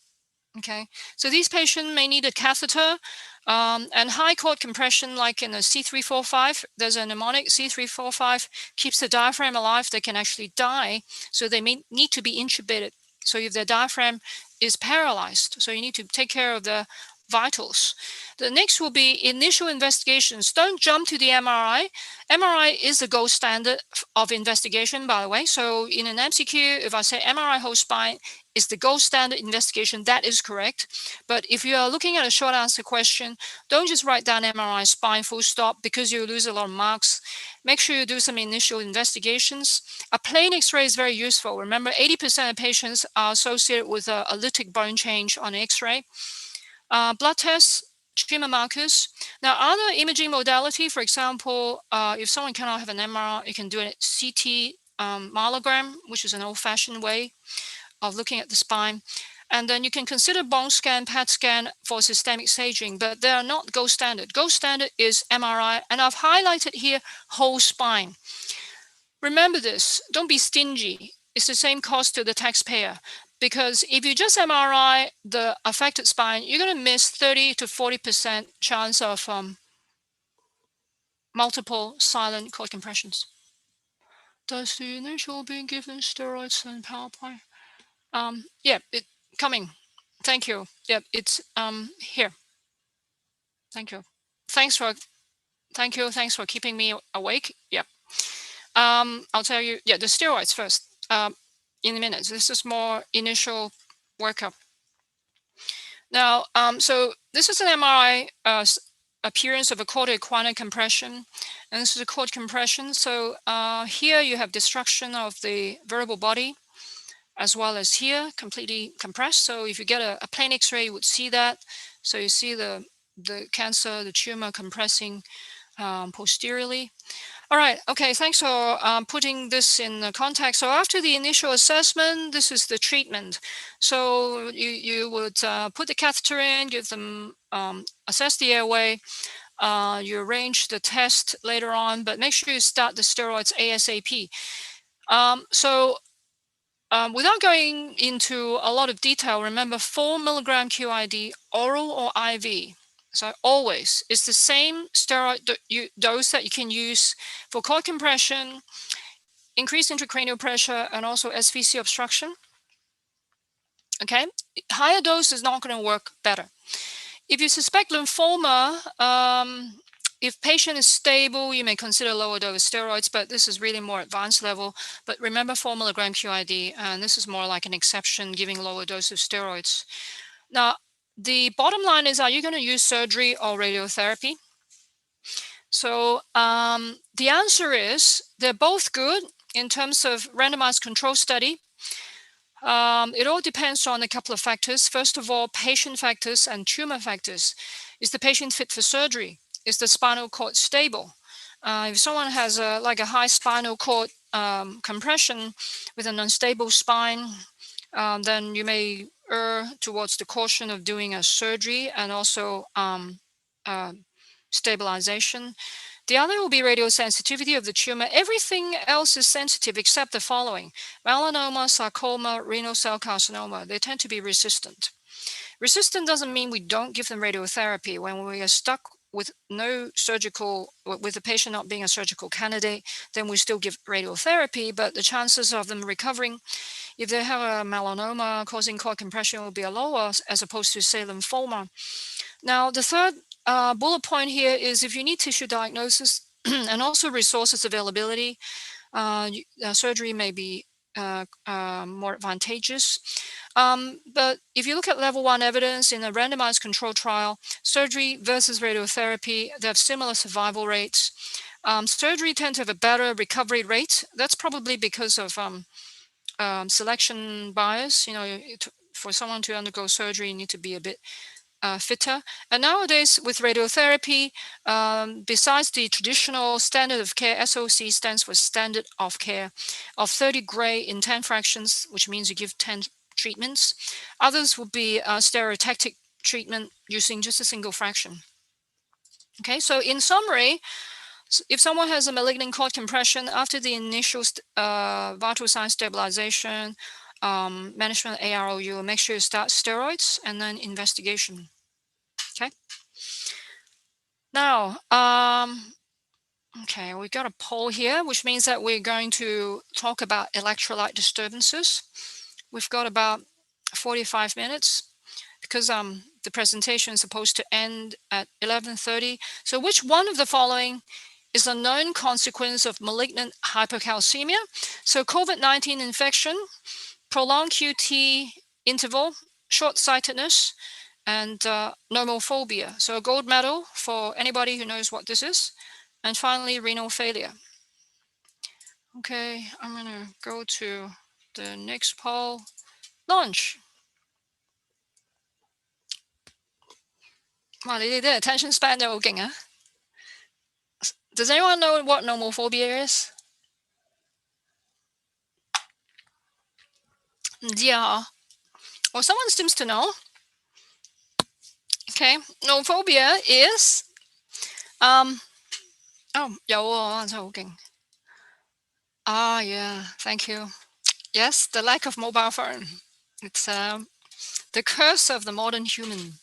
Okay, so these patients may need a catheter and high cord compression, like in a C345. There's a mnemonic C345 keeps the diaphragm alive. They can actually die, so they may need to be intubated. So if their diaphragm is paralyzed, so you need to take care of the vitals. The next will be initial investigations. Don't jump to the MRI. MRI is the gold standard of investigation, by the way. So in an MCQ, if I say MRI whole spine is the gold standard investigation, that is correct. But if you are looking at a short answer question, don't just write down MRI spine full stop, because you lose a lot of marks. Make sure you do some initial investigations. A plain X-ray is very useful. Remember, 80% of patients are associated with a lytic bone change on X-ray. Blood tests, tumor markers. Now, other imaging modality, for example, if someone cannot have an MRI, you can do a CT myelogram, which is an old-fashioned way of looking at the spine. And then you can consider bone scan, PET scan for systemic staging, but they are not gold standard. Gold standard is MRI, and I've highlighted here whole spine. Remember this, don't be stingy. It's the same cost to the taxpayer, because if you just MRI the affected spine, you're going to miss 30 to 40% chance of multiple silent cord compressions. Does the initial being given steroids and PowerPoint? Yeah, coming. Thank you. Yeah, it's here. Thank you. Thanks for keeping me awake. Yeah. I'll tell you. Yeah, the steroids first. In a minute. This is more initial workup. Now, so this is an MRI appearance of a cord equina compression, and this is a cord compression. So here you have destruction of the vertebral body, as well as here, completely compressed. So if you get a plain X-ray, you would see that. So you see the cancer, the tumor compressing posteriorly. All right, okay, thanks for putting this in the context. So after the initial assessment, this is the treatment. So you would put the catheter in, give them, assess the airway, you arrange the test later on, but make sure you start the steroids ASAP. Without going into a lot of detail, remember 4 milligram QID, oral or IV. So always, it's the same steroid dose that you can use for cord compression, increased intracranial pressure, and also SVC obstruction. Okay, higher dose is not going to work better. If you suspect lymphoma, if patient is stable, you may consider lower dose steroids, but this is really more advanced level. But remember 4 milligram QID, and this is more like an exception, giving lower dose of steroids. Now, the bottom line is, are you going to use surgery or radiotherapy? So the answer is they're both good in terms of randomized control study. It all depends on a couple of factors. First of all, patient factors and tumor factors. Is the patient fit for surgery? Is the spinal cord stable? If someone has like a high spinal cord compression with an unstable spine, then you may err towards the caution of doing a surgery and also uh, stabilization. The other will be radiosensitivity of the tumor. Everything else is sensitive except the following: melanoma, sarcoma, renal cell carcinoma. They tend to be resistant. Resistant doesn't mean we don't give them radiotherapy. When we are stuck with no surgical, with the patient not being a surgical candidate, then we still give radiotherapy, but the chances of them recovering, if they have a melanoma causing cord compression, will be lower as opposed to, say, lymphoma. Now, the third bullet point here is if you need tissue diagnosis and also resources availability, surgery may be more advantageous. But if you look at level 1 evidence in a randomized control trial, surgery versus radiotherapy, they have similar survival rates. Surgery tends to have a better recovery rate. That's probably because of selection bias. For someone to undergo surgery, you need to be a bit fitter. And nowadays with radiotherapy, besides the traditional standard of care, SOC stands for standard of care, of 30 gray in 10 fractions, which means you give 10 treatments. Others will be stereotactic treatment using just a single fraction. Okay, so in summary, if someone has a malignant cord compression, after the initial vital sign stabilization, management AROU, make sure you start steroids and then investigation. Okay. Now, okay, we got a poll here, which means that we're going to talk about electrolyte disturbances. We've got about 45 minutes because the presentation is supposed to end at 11:30. So which one of the following is a known consequence of malignant hypocalcemia? So COVID-19 infection, prolonged QT interval, short-sightedness, and nomophobia. So a gold medal for anybody who knows what this is. And finally, renal failure. Okay, I'm going to go to the next poll. Launch. Wow, they did attention span 都好勁啊. Does anyone know what nomophobia is? 唔知啊. Well, someone seems to know. Okay, nomophobia is oh, 有喎，真係好勁. Ah, yeah, thank you. Yes, the lack of mobile phone. It's the curse of the modern human.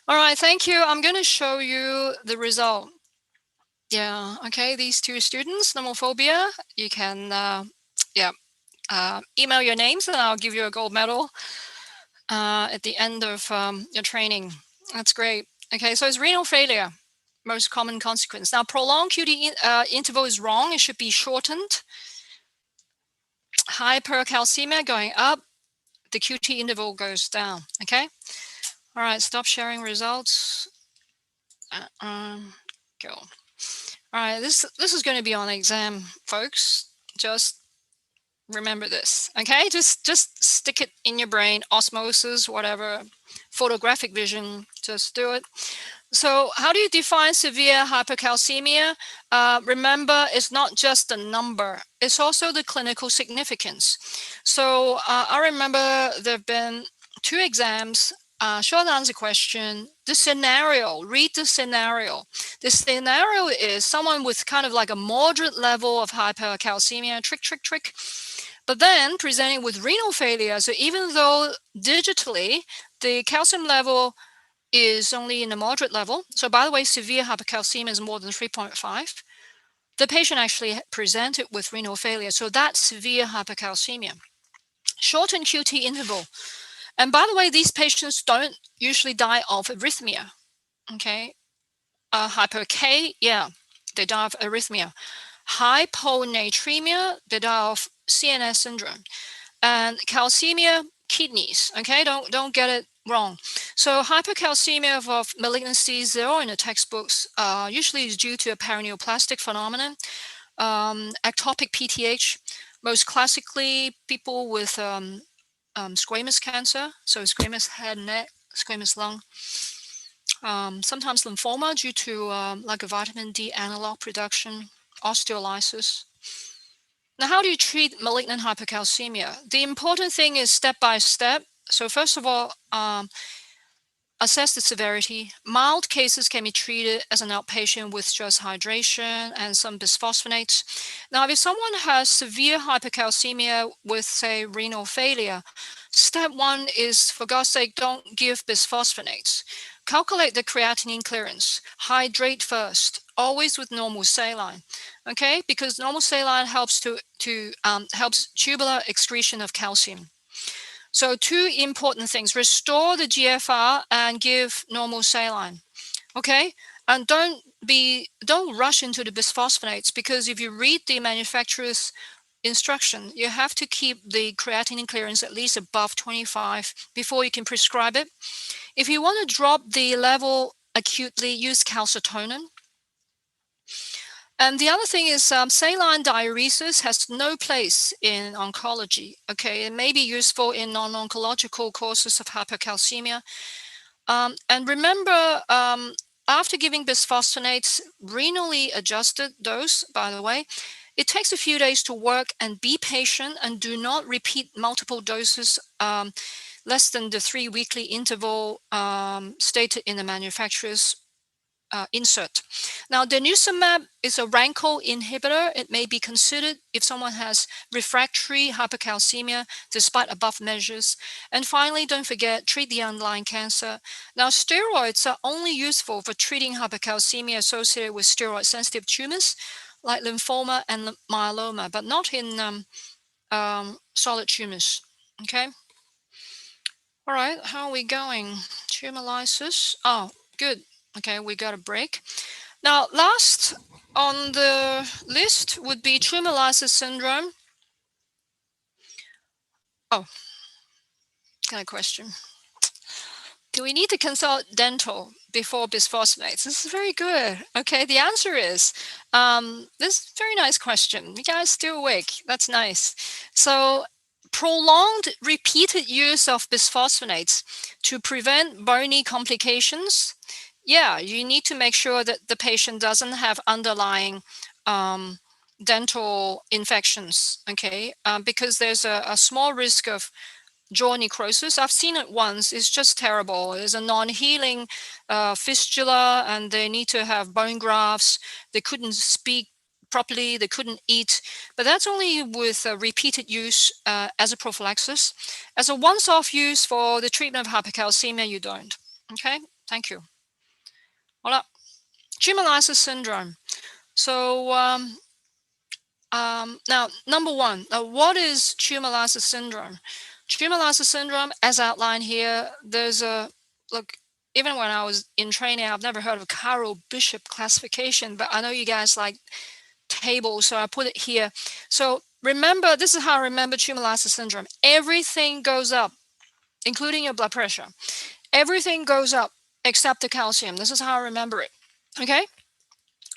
All right, thank you. I'm going to show you the result. Yeah, okay, these two students, nomophobia, you can email your names and I'll give you a gold medal at the end of your training. That's great. Okay, so it's renal failure, most common consequence. Now, prolonged QT interval is wrong. It should be shortened. Hypercalcemia going up, the QT interval goes down. Okay. All right, stop sharing results. Go. All right, this is going to be on exam, folks. Just remember this. Okay, just stick it in your brain. Osmosis, whatever, photographic vision. Just do it. So how do you define severe hypercalcemia? Remember, it's not just the number, it's also the clinical significance. So I remember there have been 2 exams, short answer question, the scenario, read the scenario. The scenario is someone with kind of like a moderate level of hypercalcemia, trick, but then presenting with renal failure. So even though digitally the calcium level is only in a moderate level. So by the way, severe hypercalcemia is more than 3.5. The patient actually presented with renal failure. So that's severe hypercalcemia. Shortened QT interval. And by the way, these patients don't usually die of arrhythmia. Okay. Hyper K, yeah, they die of arrhythmia. Hyponatremia, they die of CNS syndrome. And calcemia, kidneys. Okay, don't get it wrong. So hypercalcemia of malignancies, they're all in the textbooks. Usually is due to a paraneoplastic phenomenon. Ectopic PTH, most classically people with squamous cancer, so squamous head and neck, squamous lung. Sometimes lymphoma due to like a vitamin D analog production, osteolysis. Now, how do you treat malignant hypercalcemia? The important thing is step by step. So first of all, assess the severity. Mild cases can be treated as an outpatient with just hydration and some bisphosphonates. Now, if someone has severe hypercalcemia with, say, renal failure, step one is, for God's sake, don't give bisphosphonates. Calculate the creatinine clearance. Hydrate first, always with normal saline. Okay, because normal saline helps helps tubular excretion of calcium. So two important things: restore the GFR and give normal saline. Okay, and don't rush into the bisphosphonates, because if you read the manufacturer's instruction, you have to keep the creatinine clearance at least above 25 before you can prescribe it. If you want to drop the level acutely, use calcitonin. And the other thing is saline diuresis has no place in oncology. Okay, it may be useful in non-oncological causes of hypercalcemia. And remember, after giving bisphosphonates, renally adjusted dose, by the way, it takes a few days to work, and be patient and do not repeat multiple doses less than the 3 weekly interval stated in the manufacturer's insert. Now, denosumab is a RANKL inhibitor. It may be considered if someone has refractory hypercalcemia despite above measures. And finally, don't forget, treat the underlying cancer. Now, steroids are only useful for treating hypercalcemia associated with steroid-sensitive tumors like lymphoma and myeloma, but not in solid tumors. Okay. All right, how are we going? Tumor lysis. Oh, good. Okay, we got a break. Now, last on the list would be tumor lysis syndrome. Oh, got a question. Do we need to consult dental before bisphosphonates? This is very good. Okay, the answer is this is a very nice question. You guys still awake. That's nice. So, prolonged repeated use of bisphosphonates to prevent bony complications. Yeah, you need to make sure that the patient doesn't have underlying dental infections, okay? Because there's a small risk of jaw necrosis. I've seen it once. It's just terrible. It's a non-healing fistula, and they need to have bone grafts. They couldn't speak properly. They couldn't eat. But that's only with repeated use as a prophylaxis. As a once-off use for the treatment of hypercalcemia, you don't. Okay, thank you. Voilà. Tumor lysis syndrome. So now, number one, what is tumor lysis syndrome? Tumor lysis syndrome, as outlined here, there's a look. Even when I was in training, I've never heard of Carol Bishop classification, but I know you guys like tables, so I put it here. So remember, this is how I remember tumor lysis syndrome. Everything goes up, including your blood pressure. Everything goes up except the calcium. This is how I remember it. Okay.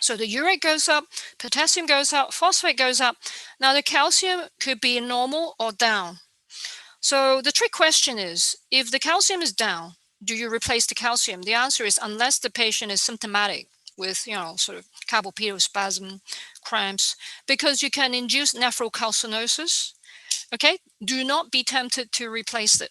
So the urate goes up, potassium goes up, phosphate goes up. Now the calcium could be normal or down. So the trick question is, if the calcium is down, do you replace the calcium? The answer is, unless the patient is symptomatic with, sort of carpal spasm, cramps, because you can induce nephrocalcinosis. Okay, do not be tempted to replace it.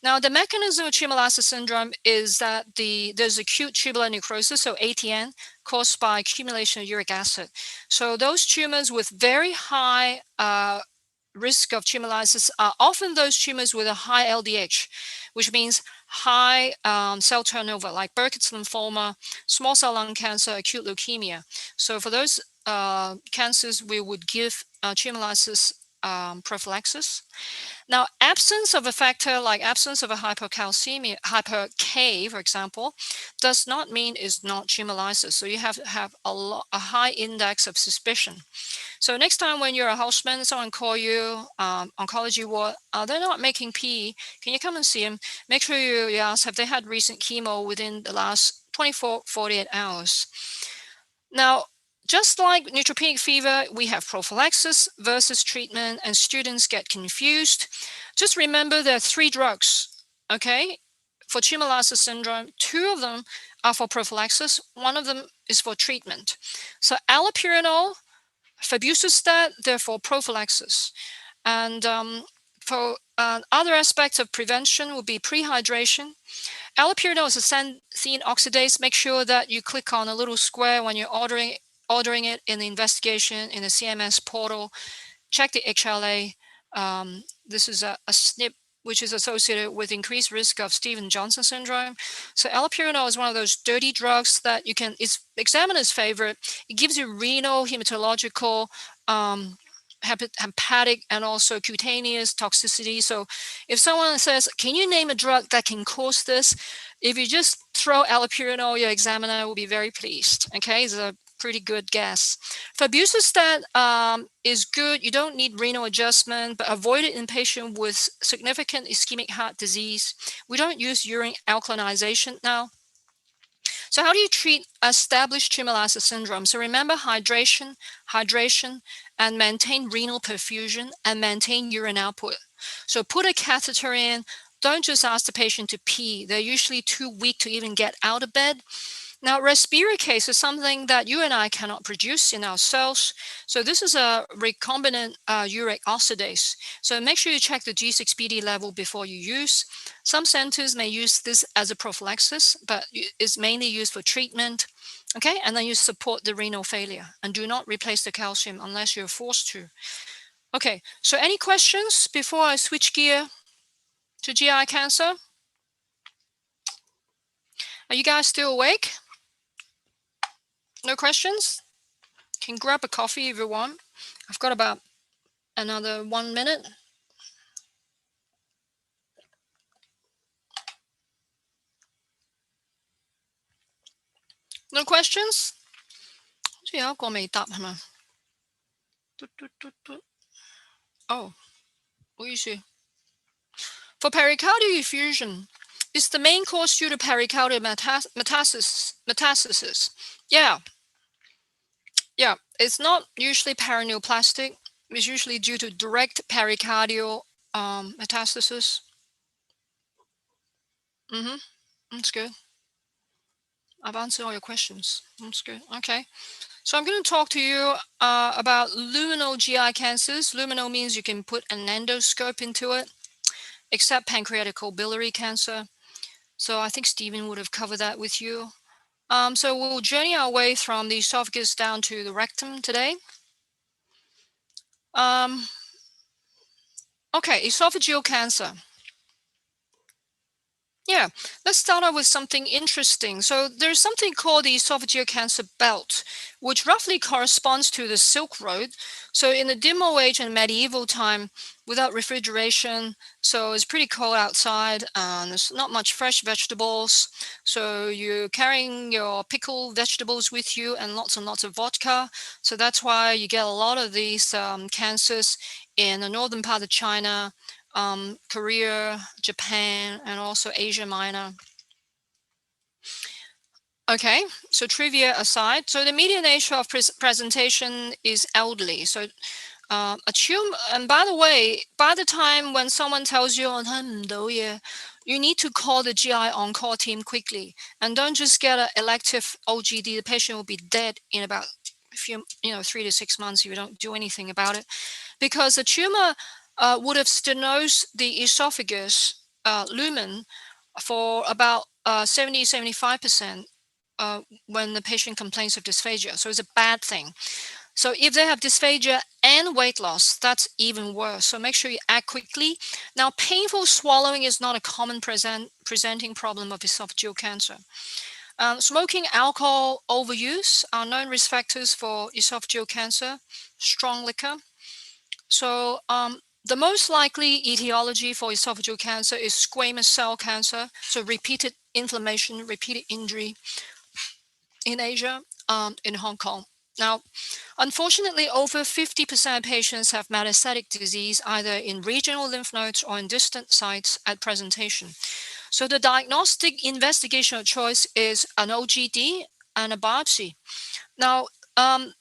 Now, the mechanism of tumor lysis syndrome is that there's acute tubular necrosis, so ATN, caused by accumulation of uric acid. So those tumors with very high risk of tumor lysis are often those tumors with a high LDH, which means high cell turnover, like Burkitt's lymphoma, small cell lung cancer, acute leukemia. So for those cancers, we would give tumor lysis prophylaxis. Now, absence of a factor like absence of a hypercalcemia, hyper K, for example, does not mean it's not tumor. So you have to have a high index of suspicion. So next time when you're a houseman, someone call you, oncology ward, they're not making pee, can you come and see them? Make sure you ask, have they had recent chemo within the last 24, 48 hours? Now, just like neutropenic fever, we have prophylaxis versus treatment, and students get confused. Just remember there are 3 drugs, okay, for tumor lysis syndrome. 2 of them are for prophylaxis, 1 of them is for treatment. So allopurinol, febuxostat, they're for prophylaxis. And for other aspects of prevention will be prehydration. Allopurinol is a xanthine oxidase. Make sure that you click on a little square when you're ordering it in the investigation in the CMS portal. Check the HLA. This is a SNP which is associated with increased risk of Stevens-Johnson syndrome. So allopurinol is one of those dirty drugs that you can, it's examiner's favorite. It gives you renal, hematological, hepatic, and also cutaneous toxicity. So if someone says, can you name a drug that can cause this? If you just throw allopurinol, your examiner will be very pleased. Okay, it's a pretty good guess. Febuxostat is good. You don't need renal adjustment, but avoid it in patients with significant ischemic heart disease. We don't use urine alkalinization now. So how do you treat established tumor lysis syndrome? So remember hydration, and maintain renal perfusion and maintain urine output. So put a catheter in. Don't just ask the patient to pee. They're usually too weak to even get out of bed. Now, respiricase is something that you and I cannot produce in our cells. So this is a recombinant uric oxidase. So make sure you check the G6PD level before you use. Some centers may use this as a prophylaxis, but it's mainly used for treatment. Okay, and then you support the renal failure and do not replace the calcium unless you're forced to. Okay, so any questions before I switch gear to GI cancer? Are you guys still awake? No questions? Can grab a coffee if you want. I've got about another 1 minute. No questions? 好似有一個未答係咪？哦，唔好意思。For pericardial effusion, is the main cause due to pericardial metastasis? Yeah. Yeah, it's not usually paraneoplastic. It's usually due to direct pericardial metastasis. That's good. I've answered all your questions. That's good. Okay. So I'm going to talk to you about luminal GI cancers. Luminal means you can put an endoscope into it, except pancreatic biliary cancer. So I think Stephen would have covered that with you. So we'll journey our way from the esophagus down to the rectum today. Okay, esophageal cancer. Yeah, let's start out with something interesting. So there's something called the esophageal cancer belt, which roughly corresponds to the Silk Road. So in the Middle Age and medieval time, without refrigeration, so it's pretty cold outside and there's not much fresh vegetables. So you're carrying your pickled vegetables with you and lots of vodka. So that's why you get a lot of these cancers in the northern part of China, Korea, Japan, and also Asia Minor. Okay, so trivia aside, so the median age of presentation is elderly. So a tumor, and by the way, by the time when someone tells you, you need to call the GI on-call team quickly, and don't just get an elective OGD. The patient will be dead in about 3 to 6 months if you don't do anything about it, because the tumor would have stenosed the esophagus lumen for about 70-75% when the patient complains of dysphagia. So it's a bad thing. So if they have dysphagia and weight loss, that's even worse. So make sure you act quickly. Now, painful swallowing is not a common presenting problem of esophageal cancer. Smoking, alcohol overuse are known risk factors for esophageal cancer. Strong liquor. So the most likely etiology for esophageal cancer is squamous cell cancer. So repeated inflammation, repeated injury in Asia, in Hong Kong. Now, unfortunately, over 50% of patients have metastatic disease either in regional lymph nodes or in distant sites at presentation. So the diagnostic investigation of choice is an OGD and a biopsy. Now,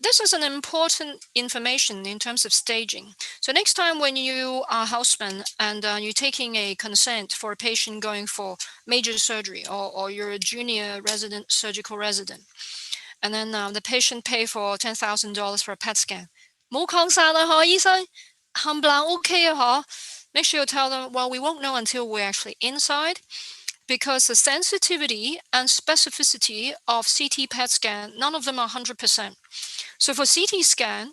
this is an important information in terms of staging. So next time when you are houseman and you're taking a consent for a patient going for major surgery, or you're a junior resident, surgical resident, and then the patient pay for $10,000 for a PET scan. 冇擴散啊，何醫生，冚唪唥 OK 啊，嗬。Make sure you tell them, well, we won't know until we're actually inside, because the sensitivity and specificity of CT PET scan, none of them are 100%. So for CT scan,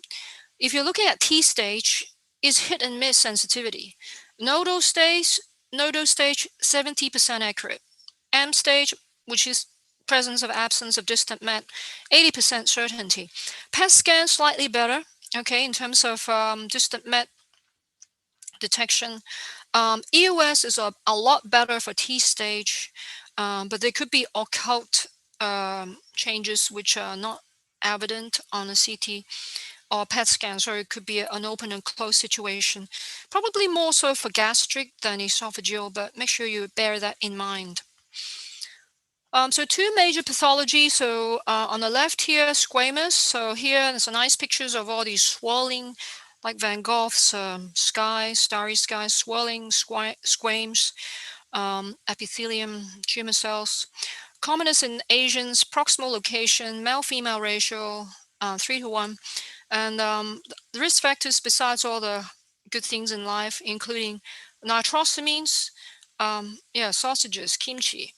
if you're looking at T stage, it's hit and miss sensitivity. Nodal stage, 70% accurate. M stage, which is presence of absence of distant met, 80% certainty. PET scan slightly better, okay, in terms of distant met detection. EOS is a lot better for T stage, but there could be occult changes which are not evident on a CT or PET scan, so it could be an open and closed situation. Probably more so for gastric than esophageal, but make sure you bear that in mind. So two major pathologies. So on the left here, squamous. So here there's a nice pictures of all these swirling, like Van Gogh's sky, starry sky, swirling squames, epithelium, tumor cells. Commonest in Asians, proximal location, male-female ratio, 3:1. And the risk factors, besides all the good things in life, including nitrosamines, sausages, kimchi.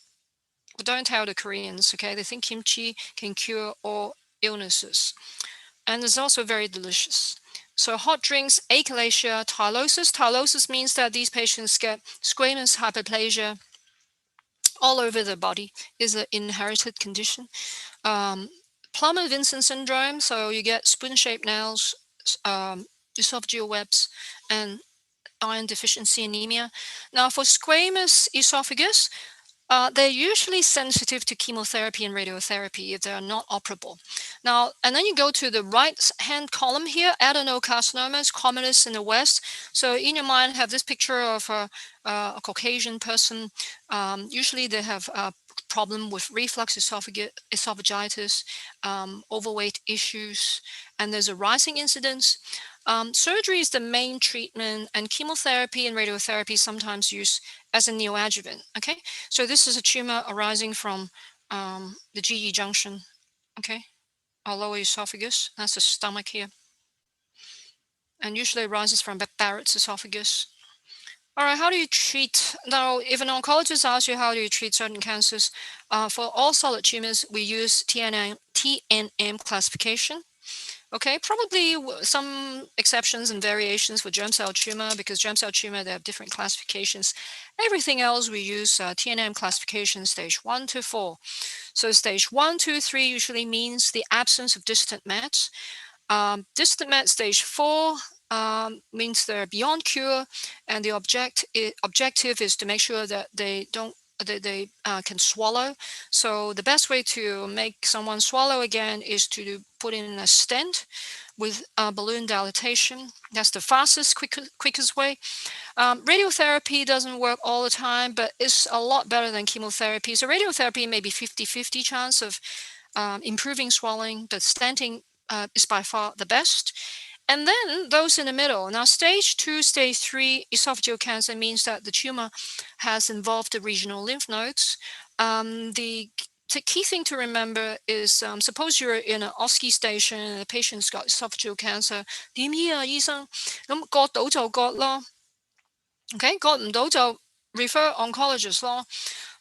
But don't tell the Koreans, okay? They think kimchi can cure all illnesses. And it's also very delicious. So hot drinks, achalasia, tylosis. Tylosis means that these patients get squamous hyperplasia all over the body. Is an inherited condition. Plummer-Vinson syndrome. So you get spoon-shaped nails, esophageal webs, and iron deficiency anemia. Now for squamous esophagus, they're usually sensitive to chemotherapy and radiotherapy if they're not operable. Now, and then you go to the right-hand column here, adenocarcinoma is commonest in the West. So in your mind, have this picture of a Caucasian person. Usually they have a problem with reflux esophagitis, overweight issues, and there's a rising incidence. Surgery is the main treatment, and chemotherapy and radiotherapy sometimes used as a neoadjuvant. Okay, so this is a tumor arising from the GE junction. Okay, our lower esophagus. That's the stomach here, and usually arises from Barrett's esophagus. All right, how do you treat? Now, if an oncologist asks you how do you treat certain cancers, for all solid tumors, we use TNM classification. Okay, probably some exceptions and variations for germ cell tumor, because germ cell tumor, they have different classifications. Everything else, we use TNM classification stage 1 to 4. So stage 1, 2, 3 usually means the absence of distant mets. Distant met stage 4 means they're beyond cure, and the objective is to make sure that they can swallow. So the best way to make someone swallow again is to put in a stent with balloon dilatation. That's the fastest, quickest way. Radiotherapy doesn't work all the time, but it's a lot better than chemotherapy. So radiotherapy may be 50-50 chance of improving swallowing, but stenting is by far the best. And then those in the middle. Now, stage 2, stage 3 esophageal cancer means that the tumor has involved the regional lymph nodes. The key thing to remember is, suppose you're in an OSCE station and the patient's got esophageal cancer. 點醫啊，醫生？咁割到就割咯。Okay, 割唔到就 refer oncologist 咯。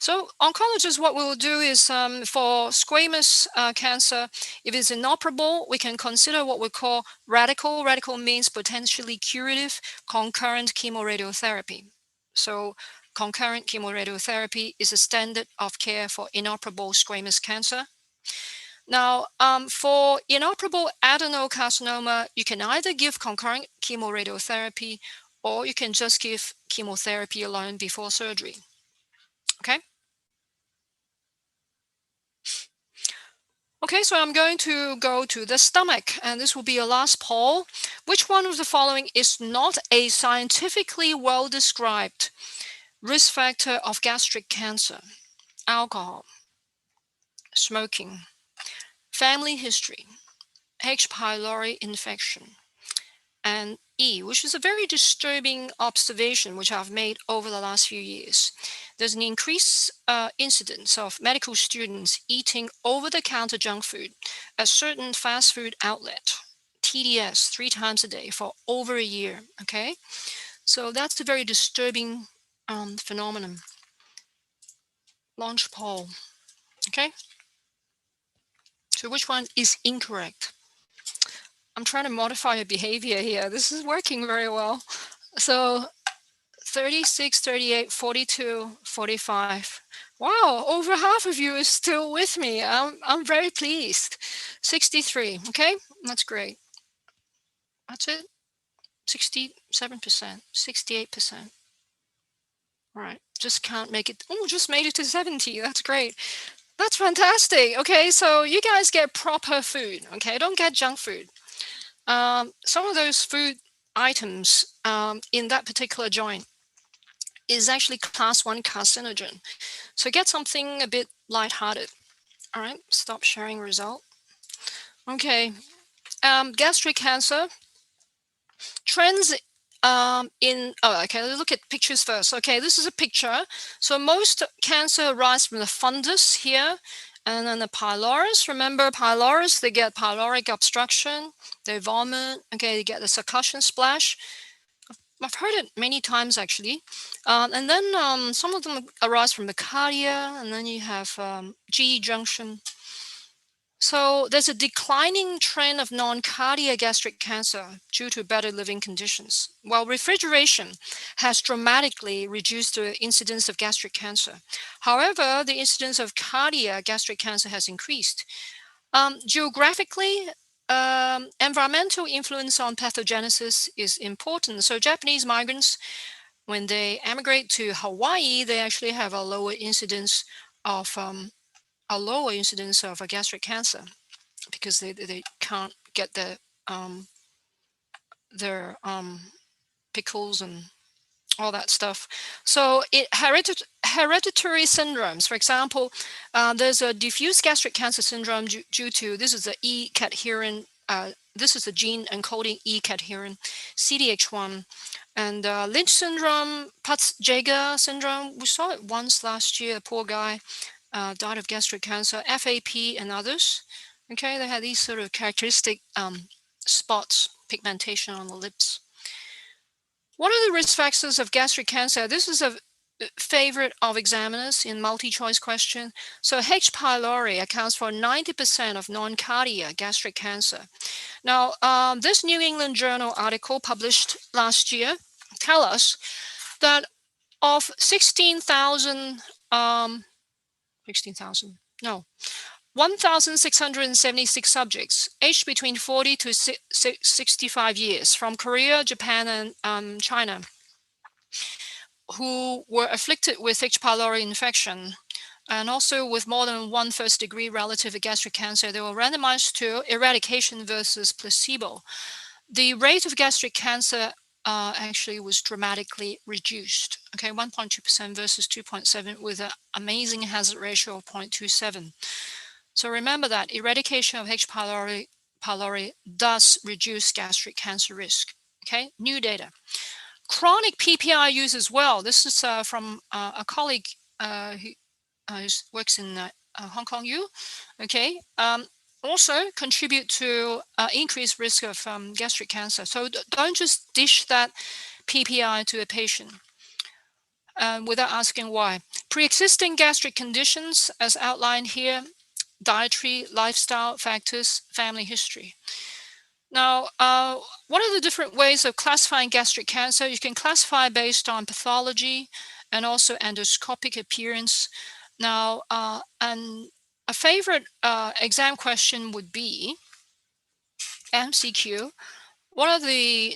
So oncologists, what we'll do is for squamous cancer, if it's inoperable, we can consider what we call radical. Radical means potentially curative concurrent chemoradiotherapy. So concurrent chemoradiotherapy is a standard of care for inoperable squamous cancer. Now, for inoperable adenocarcinoma, you can either give concurrent chemoradiotherapy or you can just give chemotherapy alone before surgery. Okay? Okay, so I'm going to go to the stomach, and this will be a last poll. Which one of the following is not a scientifically well-described risk factor of gastric cancer? Alcohol, smoking, family history, H. pylori infection, and E, which is a very disturbing observation which I've made over the last few years. There's an increased incidence of medical students eating over-the-counter junk food at certain fast food outlet, TDS, 3 times a day for over a year. Okay, so that's a very disturbing phenomenon. Launch poll. Okay, so which one is incorrect? I'm trying to modify your behavior here. This is working very well. So 36, 38, 42, 45. Wow, over half of you is still with me. I'm very pleased. 63. Okay, that's great. That's it. 67%, 68%. All right, just can't make it. Oh, just made it to 70. That's great. That's fantastic. Okay, so you guys get proper food. Okay, don't get junk food. Some of those food items in that particular joint is actually class 1 carcinogen. So get something a bit lighthearted. All right, stop sharing result. Okay, gastric cancer trends okay, let's look at pictures first. Okay, this is a picture. So most cancer arises from the fundus here, and then the pylorus. Remember pylorus, they get pyloric obstruction, they vomit, okay, they get the succussion splash. I've heard it many times actually. And then some of them arise from the cardia, and then you have GE junction. So there's a declining trend of non-cardia gastric cancer due to better living conditions, while refrigeration has dramatically reduced the incidence of gastric cancer. However, the incidence of cardia gastric cancer has increased. Geographically, environmental influence on pathogenesis is important. So Japanese migrants, when they emigrate to Hawaii, they actually have a lower incidence of gastric cancer because they can't get their pickles and all that stuff. So hereditary syndromes, for example, there's a diffuse gastric cancer syndrome due to, this is the E-cadherin, this is a gene encoding E-cadherin, CDH1, and Lynch syndrome, Putz-Jaeger syndrome, we saw it once last year, a poor guy died of gastric cancer, FAP and others. Okay, they had these sort of characteristic spots, pigmentation on the lips. What are the risk factors of gastric cancer? This is a favorite of examiners in multi-choice question. So H. pylori accounts for 90% of non-cardia gastric cancer. Now, this New England Journal article published last year tell us that of 16,000, 1,676 subjects aged between 40 to 65 years from Korea, Japan, and China who were afflicted with H. pylori infection and also with more than one first-degree relative gastric cancer. They were randomized to eradication versus placebo. The rate of gastric cancer actually was dramatically reduced. Okay, 1.2% versus 2.7 with an amazing hazard ratio of 0.27. So remember that eradication of H. pylori does reduce gastric cancer risk. Okay, new data. Chronic PPI use as well. This is from a colleague who works in Hong Kong U. Okay, also contribute to increased risk of gastric cancer. So don't just dish that PPI to a patient without asking why. Pre-existing gastric conditions, as outlined here, dietary, lifestyle factors, family history. Now, what are the different ways of classifying gastric cancer? You can classify based on pathology and also endoscopic appearance. Now, and a favorite exam question would be MCQ. What are the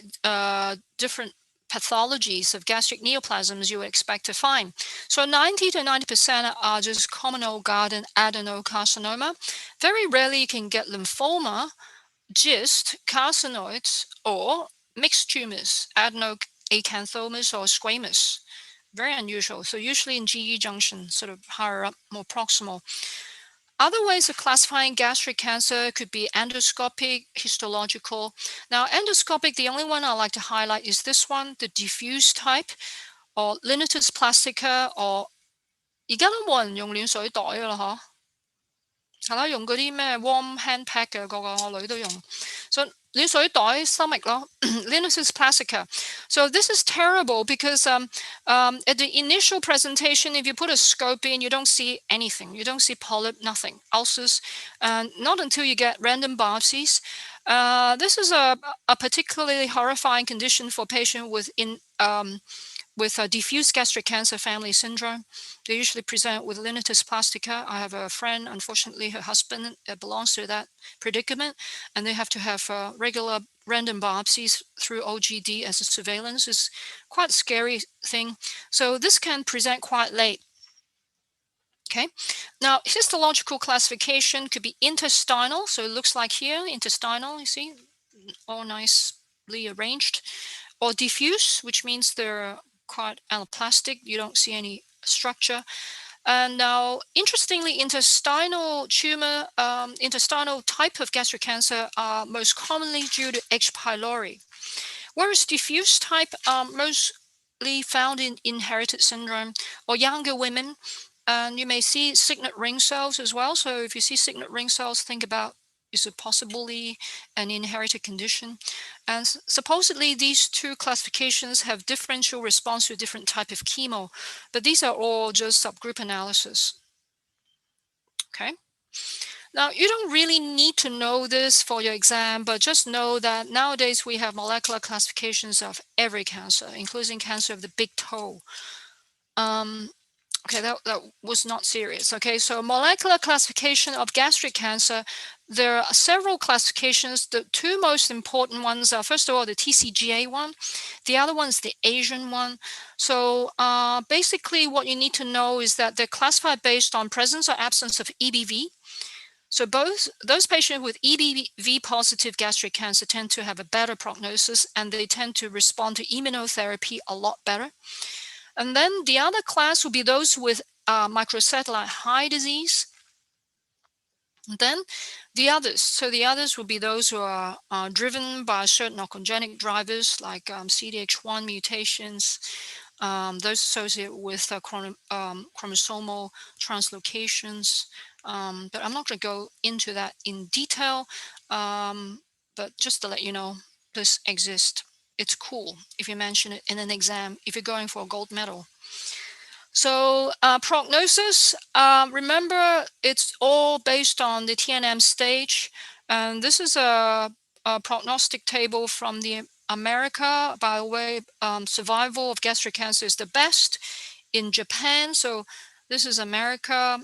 different pathologies of gastric neoplasms you would expect to find? So 90 to 90% are just common old garden adenocarcinoma. Very rarely you can get lymphoma, GIST, carcinoids, or mixed tumors, adenoacanthomas or squamous. Very unusual. So usually in GE junction, sort of higher up, more proximal. Other ways of classifying gastric cancer could be endoscopic, histological. Now, endoscopic, the only one I like to highlight is this one, the diffuse type, or linitis plastica, or 而家都冇人用暖水袋㗎啦，嗬？係啦，用嗰啲咩 warm hand pack 嘅，個個我女都用。So 暖水袋 stomach 咯，Linus plastica. So this is terrible because at the initial presentation, if you put a scope in, you don't see anything. You don't see polyp, nothing, ulcers, and not until you get random biopsies. This is a particularly horrifying condition for patients with diffuse gastric cancer family syndrome. They usually present with linitis plastica. I have a friend, unfortunately, her husband belongs to that predicament, and they have to have regular random biopsies through OGD as a surveillance. It's quite a scary thing. So this can present quite late. Okay, now histological classification could be intestinal. So it looks like here, intestinal, you see, all nicely arranged, or diffuse, which means they're quite alloplastic. You don't see any structure. And now, interestingly, intestinal tumor, intestinal type of gastric cancer are most commonly due to H. pylori, whereas diffuse type are mostly found in inherited syndrome or younger women. And you may see signet ring cells as well. So if you see signet ring cells, think about, is it possibly an inherited condition? And supposedly these two classifications have differential response to different type of chemo, but these are all just subgroup analysis. Okay. Now, you don't really need to know this for your exam, but just know that nowadays we have molecular classifications of every cancer, including cancer of the big toe. Okay, that was not serious. Okay, so molecular classification of gastric cancer, there are several classifications. The two most important ones are, first of all, the TCGA one. The other one is the Asian one. So basically what you need to know is that they're classified based on presence or absence of EBV. So both those patients with EBV positive gastric cancer tend to have a better prognosis, and they tend to respond to immunotherapy a lot better. And then the other class will be those with microsatellite high disease. And then the others. So the others will be those who are driven by certain oncogenic drivers like CDH1 mutations, those associated with chromosomal translocations. But I'm not going to go into that in detail. But just to let you know, this exists. It's cool if you mention it in an exam, if you're going for a gold medal. So prognosis, remember, it's all based on the TNM stage. And this is a prognostic table from the America. By the way, survival of gastric cancer is the best in Japan. So this is America.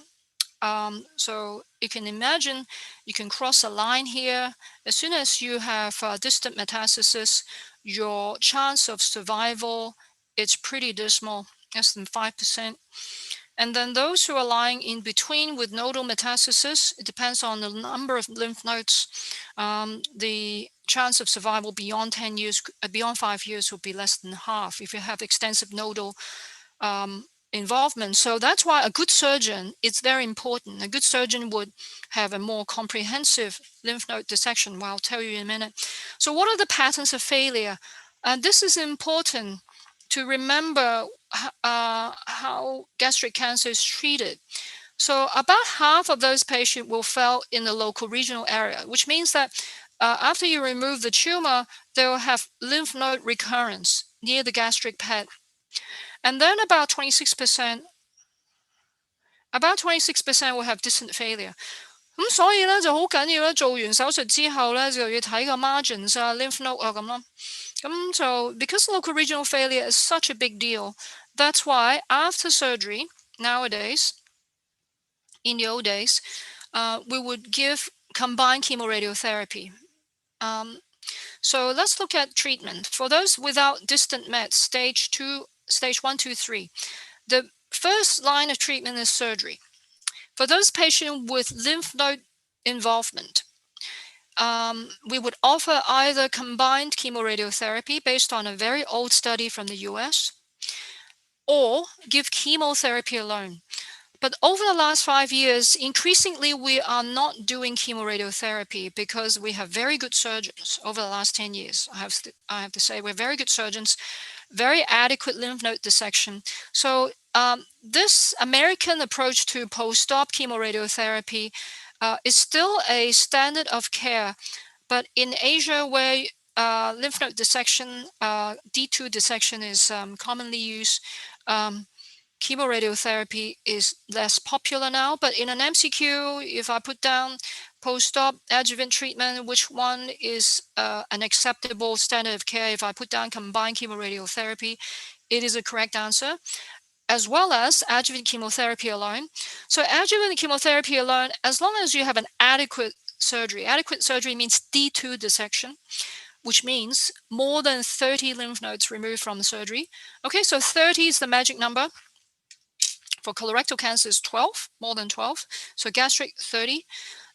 So you can imagine, you can cross a line here. As soon as you have distant metastasis, your chance of survival is pretty dismal, less than 5%. And then those who are lying in between with nodal metastasis, it depends on the number of lymph nodes. The chance of survival beyond 10 years, beyond 5 years will be less than half if you have extensive nodal involvement. So that's why a good surgeon, it's very important. A good surgeon would have a more comprehensive lymph node dissection. Well, I'll tell you in a minute. So what are the patterns of failure? This is important to remember how gastric cancer is treated. So about half of those patients will fail in the local regional area, which means that after you remove the tumor, they will have lymph node recurrence near the gastric pad. And then about 26% will have distant failure. 咁所以咧就好緊要咧，做完手術之後咧就要睇個 margins 啊、lymph node 啊咁咯。咁就 because local regional failure is such a big deal, that's why after surgery nowadays, in the old days, we would give combined chemoradiotherapy. So let's look at treatment. For those without distant mets, stage 1, 2, 3, the first line of treatment is surgery. For those patients with lymph node involvement, we would offer either combined chemoradiotherapy based on a very old study from the US, or give chemotherapy alone. But over the last 5 years, increasingly, we are not doing chemoradiotherapy because we have very good surgeons over the last 10 years. I have to say, we're very good surgeons, very adequate lymph node dissection. So this American approach to post-op chemoradiotherapy is still a standard of care. But in Asia, where lymph node dissection, D2 dissection is commonly used, chemoradiotherapy is less popular now. But in an MCQ, if I put down post-op adjuvant treatment, which one is an acceptable standard of care? If I put down combined chemoradiotherapy, it is a correct answer, as well as adjuvant chemotherapy alone. So adjuvant chemotherapy alone, as long as you have an adequate surgery means D2 dissection, which means more than 30 lymph nodes removed from the surgery. Okay, so 30 is the magic number. For colorectal cancer is 12, more than 12. So gastric 30,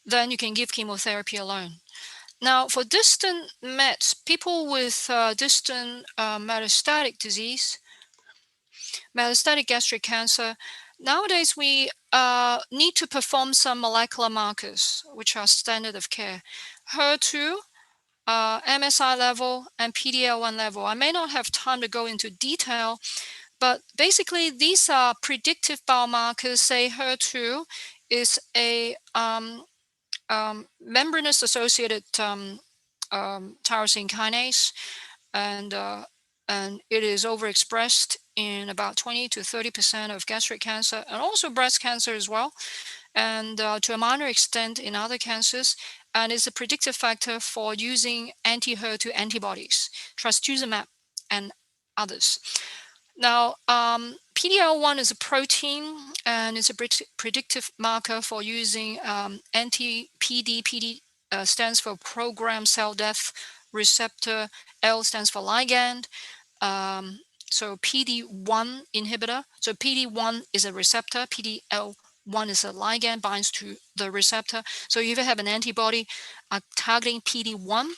then you can give chemotherapy alone. Now for distant mets, people with distant metastatic disease, metastatic gastric cancer, nowadays we need to perform some molecular markers, which are standard of care. HER2, MSI level, and PD-L1 level. I may not have time to go into detail, but basically these are predictive biomarkers. Say HER2 is a membranous associated tyrosine kinase, and it is overexpressed in about 20 to 30% of gastric cancer, and also breast cancer as well, and to a minor extent in other cancers, and is a predictive factor for using anti-HER2 antibodies, trastuzumab and others. Now, PD-L1 is a protein, and it's a predictive marker for using anti-PD. PD stands for programmed cell death receptor. L stands for ligand. So PD-1 inhibitor. So PD-1 is a receptor. PD-L1 is a ligand, binds to the receptor. So if you have an antibody targeting PD-1,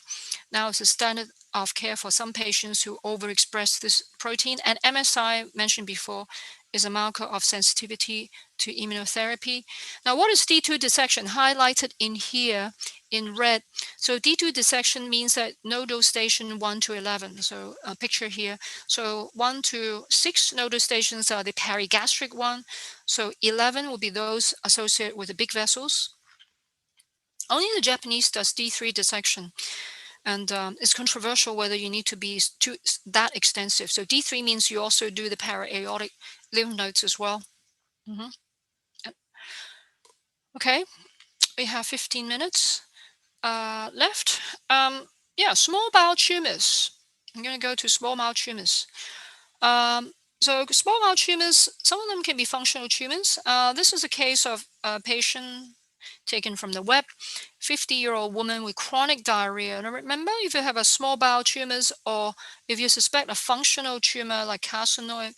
now it's a standard of care for some patients who overexpress this protein. And MSI, mentioned before, is a marker of sensitivity to immunotherapy. Now, what is D2 dissection? Highlighted in here in red. So D2 dissection means that nodal station 1 to 11. So a picture here. So 1 to 6 nodal stations are the perigastric one. So 11 will be those associated with the big vessels. Only the Japanese does D3 dissection. And it's controversial whether you need to be that extensive. So D3 means you also do the para-aortic lymph nodes as well. Okay, we have 15 minutes left. Yeah, small bowel tumors. I'm going to go to small bowel tumors. So small bowel tumors, some of them can be functional tumors. This is a case of a patient taken from the web, 50-year-old woman with chronic diarrhea. And remember, if you have a small bowel tumors, or if you suspect a functional tumor like carcinoid,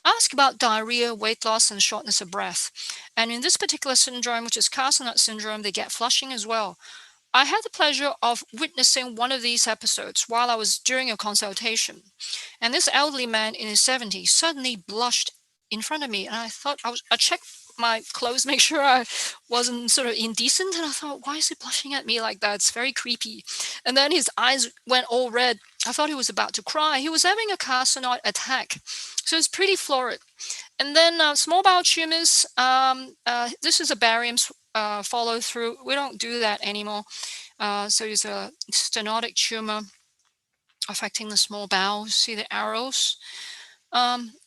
ask about diarrhea, weight loss, and shortness of breath. And in this particular syndrome, which is carcinoid syndrome, they get flushing as well. I had the pleasure of witnessing one of these episodes while I was during a consultation. And this elderly man in his 70s suddenly blushed in front of me. And I thought, I checked my clothes, make sure I wasn't sort of indecent. And I thought, why is he blushing at me like that? It's very creepy. And then his eyes went all red. I thought he was about to cry. He was having a carcinoid attack. So it's pretty florid. And then small bowel tumors. This is a barium follow through. We don't do that anymore. So it's a stenotic tumor affecting the small bowel. See the arrows?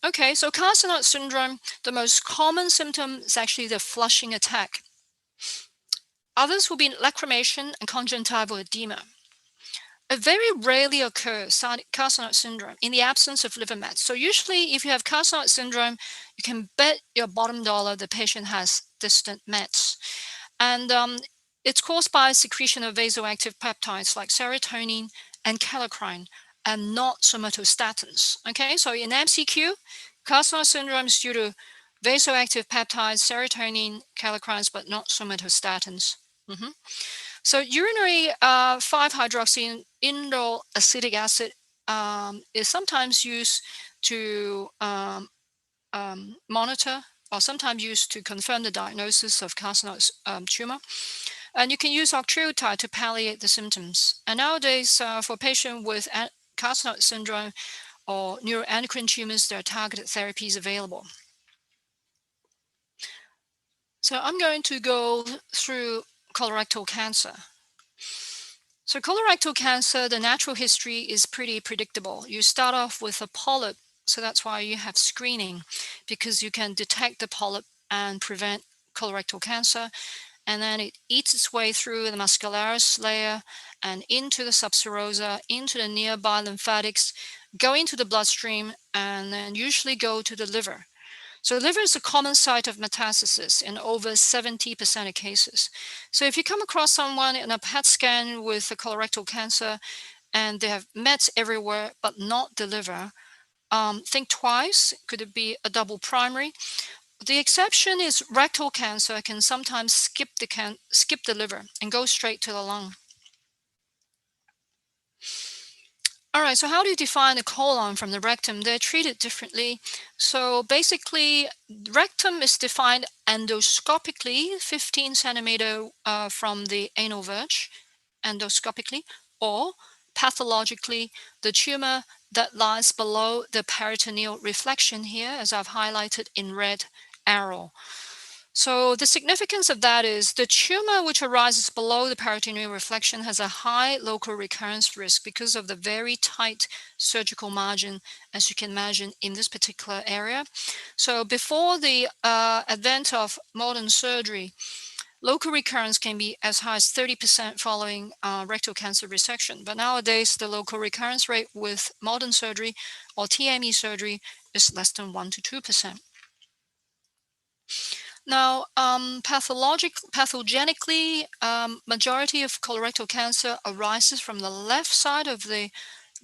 Okay, so carcinoid syndrome, the most common symptom is actually the flushing attack. Others will be lacrimation and conjunctival edema. It very rarely occurs, carcinoid syndrome, in the absence of liver mets. So usually if you have carcinoid syndrome, you can bet your bottom dollar the patient has distant mets. And it's caused by secretion of vasoactive peptides like serotonin and kallikrein, and not somatostatins. Okay, so in MCQ, carcinoid syndrome is due to vasoactive peptides, serotonin, kallikreins, but not somatostatins. So urinary 5-hydroxy indole acetic acid is sometimes used to monitor, or sometimes used to confirm the diagnosis of carcinoid tumor. And you can use octreotide to palliate the symptoms. And nowadays, for patients with carcinoid syndrome or neuroendocrine tumors, there are targeted therapies available. So I'm going to go through colorectal cancer. So colorectal cancer, the natural history is pretty predictable. You start off with a polyp, so that's why you have screening, because you can detect the polyp and prevent colorectal cancer. And then it eats its way through the muscularis layer and into the subserosa, into the nearby lymphatics, go into the bloodstream, and then usually go to the liver. So liver is a common site of metastasis in over 70% of cases. So if you come across someone in a PET scan with a colorectal cancer and they have mets everywhere but not the liver, think twice. Could it be a double primary? The exception is rectal cancer can sometimes skip the liver and go straight to the lung. All right, so how do you define the colon from the rectum? They're treated differently. So basically, rectum is defined endoscopically, 15 centimeter from the anal verge, endoscopically, or pathologically, the tumor that lies below the peritoneal reflection here, as I've highlighted in red arrow. So the significance of that is the tumor which arises below the peritoneal reflection has a high local recurrence risk because of the very tight surgical margin, as you can imagine, in this particular area. So before the advent of modern surgery, local recurrence can be as high as 30% following rectal cancer resection. But nowadays, the local recurrence rate with modern surgery or TME surgery is less than 1 to 2%. Now, pathogenically, majority of colorectal cancer arises from the left side of the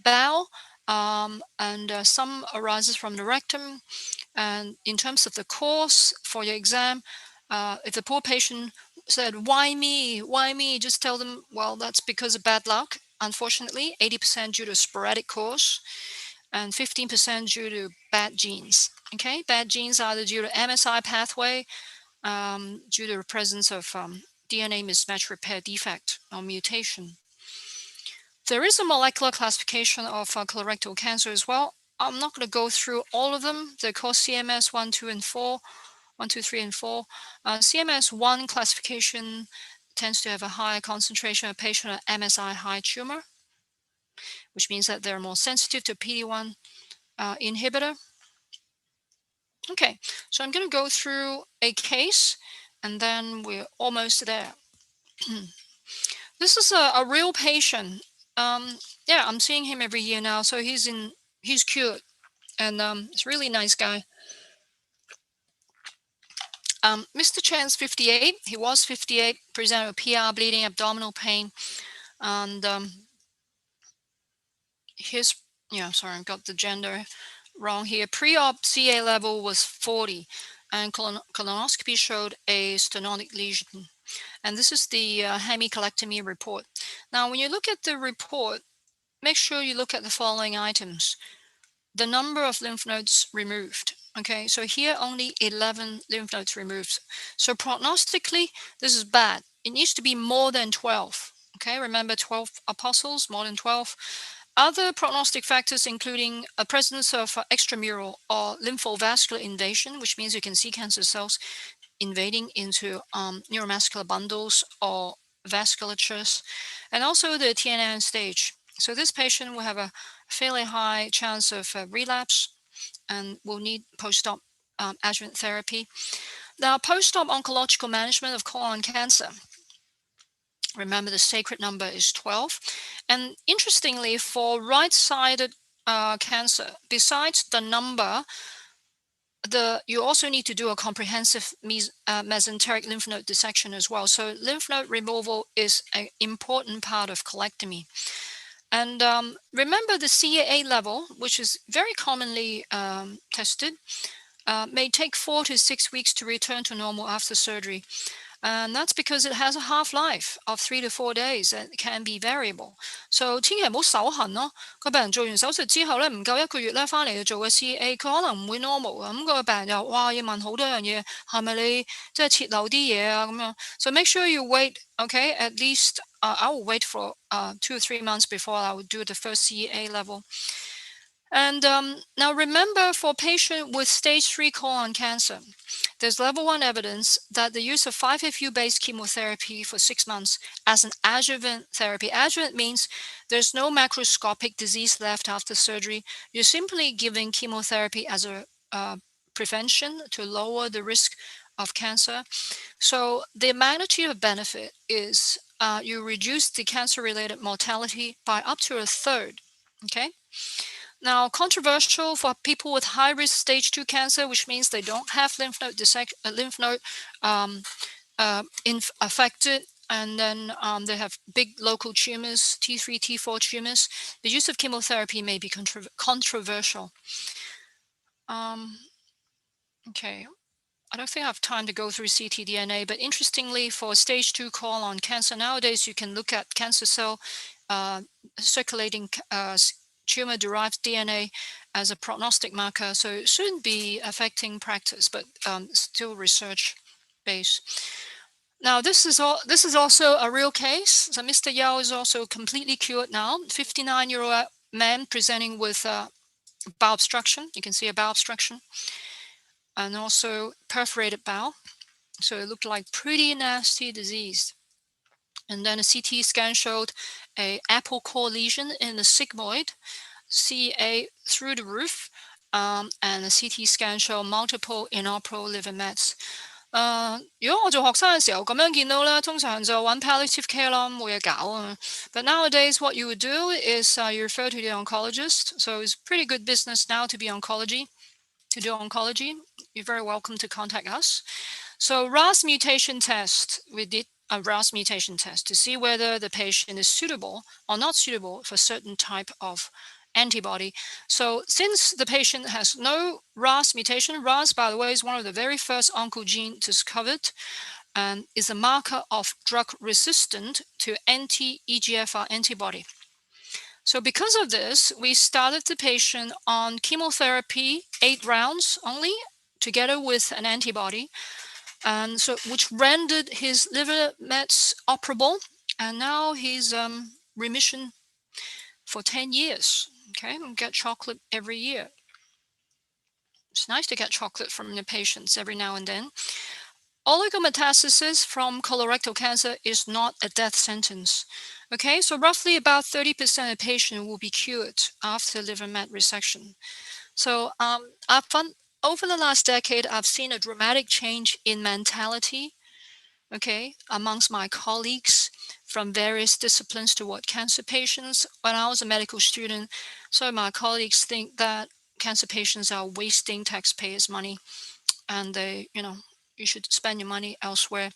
bowel, and some arises from the rectum. And in terms of the course for your exam, if the poor patient said, "Why me? Why me?" just tell them, well, that's because of bad luck. Unfortunately, 80% due to sporadic course and 15% due to bad genes. Okay, bad genes either due to MSI pathway, due to the presence of DNA mismatch repair defect or mutation. There is a molecular classification of colorectal cancer as well. I'm not going to go through all of them. They're called CMS 1, 2, and 4. 1, 2, 3, and 4. CMS 1 classification tends to have a higher concentration of patient with MSI high tumor, which means that they're more sensitive to PD-1 inhibitor. Okay, so I'm going to go through a case and then we're almost there. This is a real patient. Yeah, I'm seeing him every year now, so he's cute, and he's a really nice guy. Mr. Chan's 58. He was 58, presented with PR, bleeding, abdominal pain, and sorry, I got the gender wrong here. Pre-op CA level was 40, and colonoscopy showed a stenotic lesion. And this is the hemicolectomy report. Now, when you look at the report, make sure you look at the following items. The number of lymph nodes removed. Okay, so here only 11 lymph nodes removed. So prognostically, this is bad. It needs to be more than 12. Okay, remember 12 apostles, more than 12. Other prognostic factors including a presence of extramural or lymphovascular invasion, which means you can see cancer cells invading into neuromuscular bundles or vasculatures, and also the TNN stage. So this patient will have a fairly high chance of relapse and will need post-op adjuvant therapy. Now, post-op oncological management of colon cancer. Remember, the sacred number is 12. And interestingly, for right-sided cancer, besides the number, you also need to do a comprehensive mesenteric lymph node dissection as well. So lymph node removal is an important part of colectomy. And remember the CAA level, which is very commonly tested, may take 4 to 6 weeks to return to normal after surgery. And that's because it has a half-life of 3 to 4 days and it can be variable. So 千祈唔好手痕咯。個病人做完手術之後咧，唔夠1個月咧，翻嚟做個 CA， 佢可能唔會 normal 嘅。咁個病人又哇要問好多樣嘢，係咪你即係切漏啲嘢啊咁樣？So make sure you wait, okay? At least I will wait for 2 or 3 months before I will do the first CA level. And now remember, for patient with stage 3 colon cancer, there's level 1 evidence that the use of 5-FU-based chemotherapy for 6 months as an adjuvant therapy. Adjuvant means there's no macroscopic disease left after surgery. You're simply giving chemotherapy as a prevention to lower the risk of cancer. So the magnitude of benefit is you reduce the cancer-related mortality by up to a third, okay? Now, controversial for people with high-risk stage 2 cancer, which means they don't have lymph node affected, and then they have big local tumors, T3, T4 tumors. The use of chemotherapy may be controversial. Okay, I don't think I have time to go through ctDNA, but interestingly, for stage 2 colon cancer, nowadays you can look at cancer cell circulating tumor-derived DNA as a prognostic marker, so it shouldn't be affecting practice, but still research-based. Now, this is also a real case. So Mr. Yao is also completely cured now. 59-year-old man presenting with bowel obstruction. You can see a bowel obstruction, and also perforated bowel. So it looked like pretty nasty disease. And then a CT scan showed a apple core lesion in the sigmoid, CA through the roof, and a CT scan showed multiple inoperable liver mets. 如果我做學生嘅時候咁樣見到咧，通常就揾 palliative care 啦，冇嘢搞啊。But nowadays, what you would do is you refer to the oncologist. So it's pretty good business now to do oncology. You're very welcome to contact us. So RAS mutation test, we did a RAS mutation test to see whether the patient is suitable or not suitable for certain type of antibody. So since the patient has no RAS mutation, RAS, by the way, is one of the very first oncogene discovered and is a marker of drug resistant to anti-EGFR antibody. So because of this, we started the patient on chemotherapy 8 rounds only, together with an antibody, and so which rendered his liver mets operable, and now he's remission for 10 years. Okay, we get chocolate every year. It's nice to get chocolate from the patients every now and then. Oligometastasis from colorectal cancer is not a death sentence. Okay, so roughly about 30% of patients will be cured after liver met resection. So over the last decade, I've seen a dramatic change in mentality, okay, amongst my colleagues from various disciplines toward cancer patients. When I was a medical student, so my colleagues think that cancer patients are wasting taxpayers' money, and they, you should spend your money elsewhere.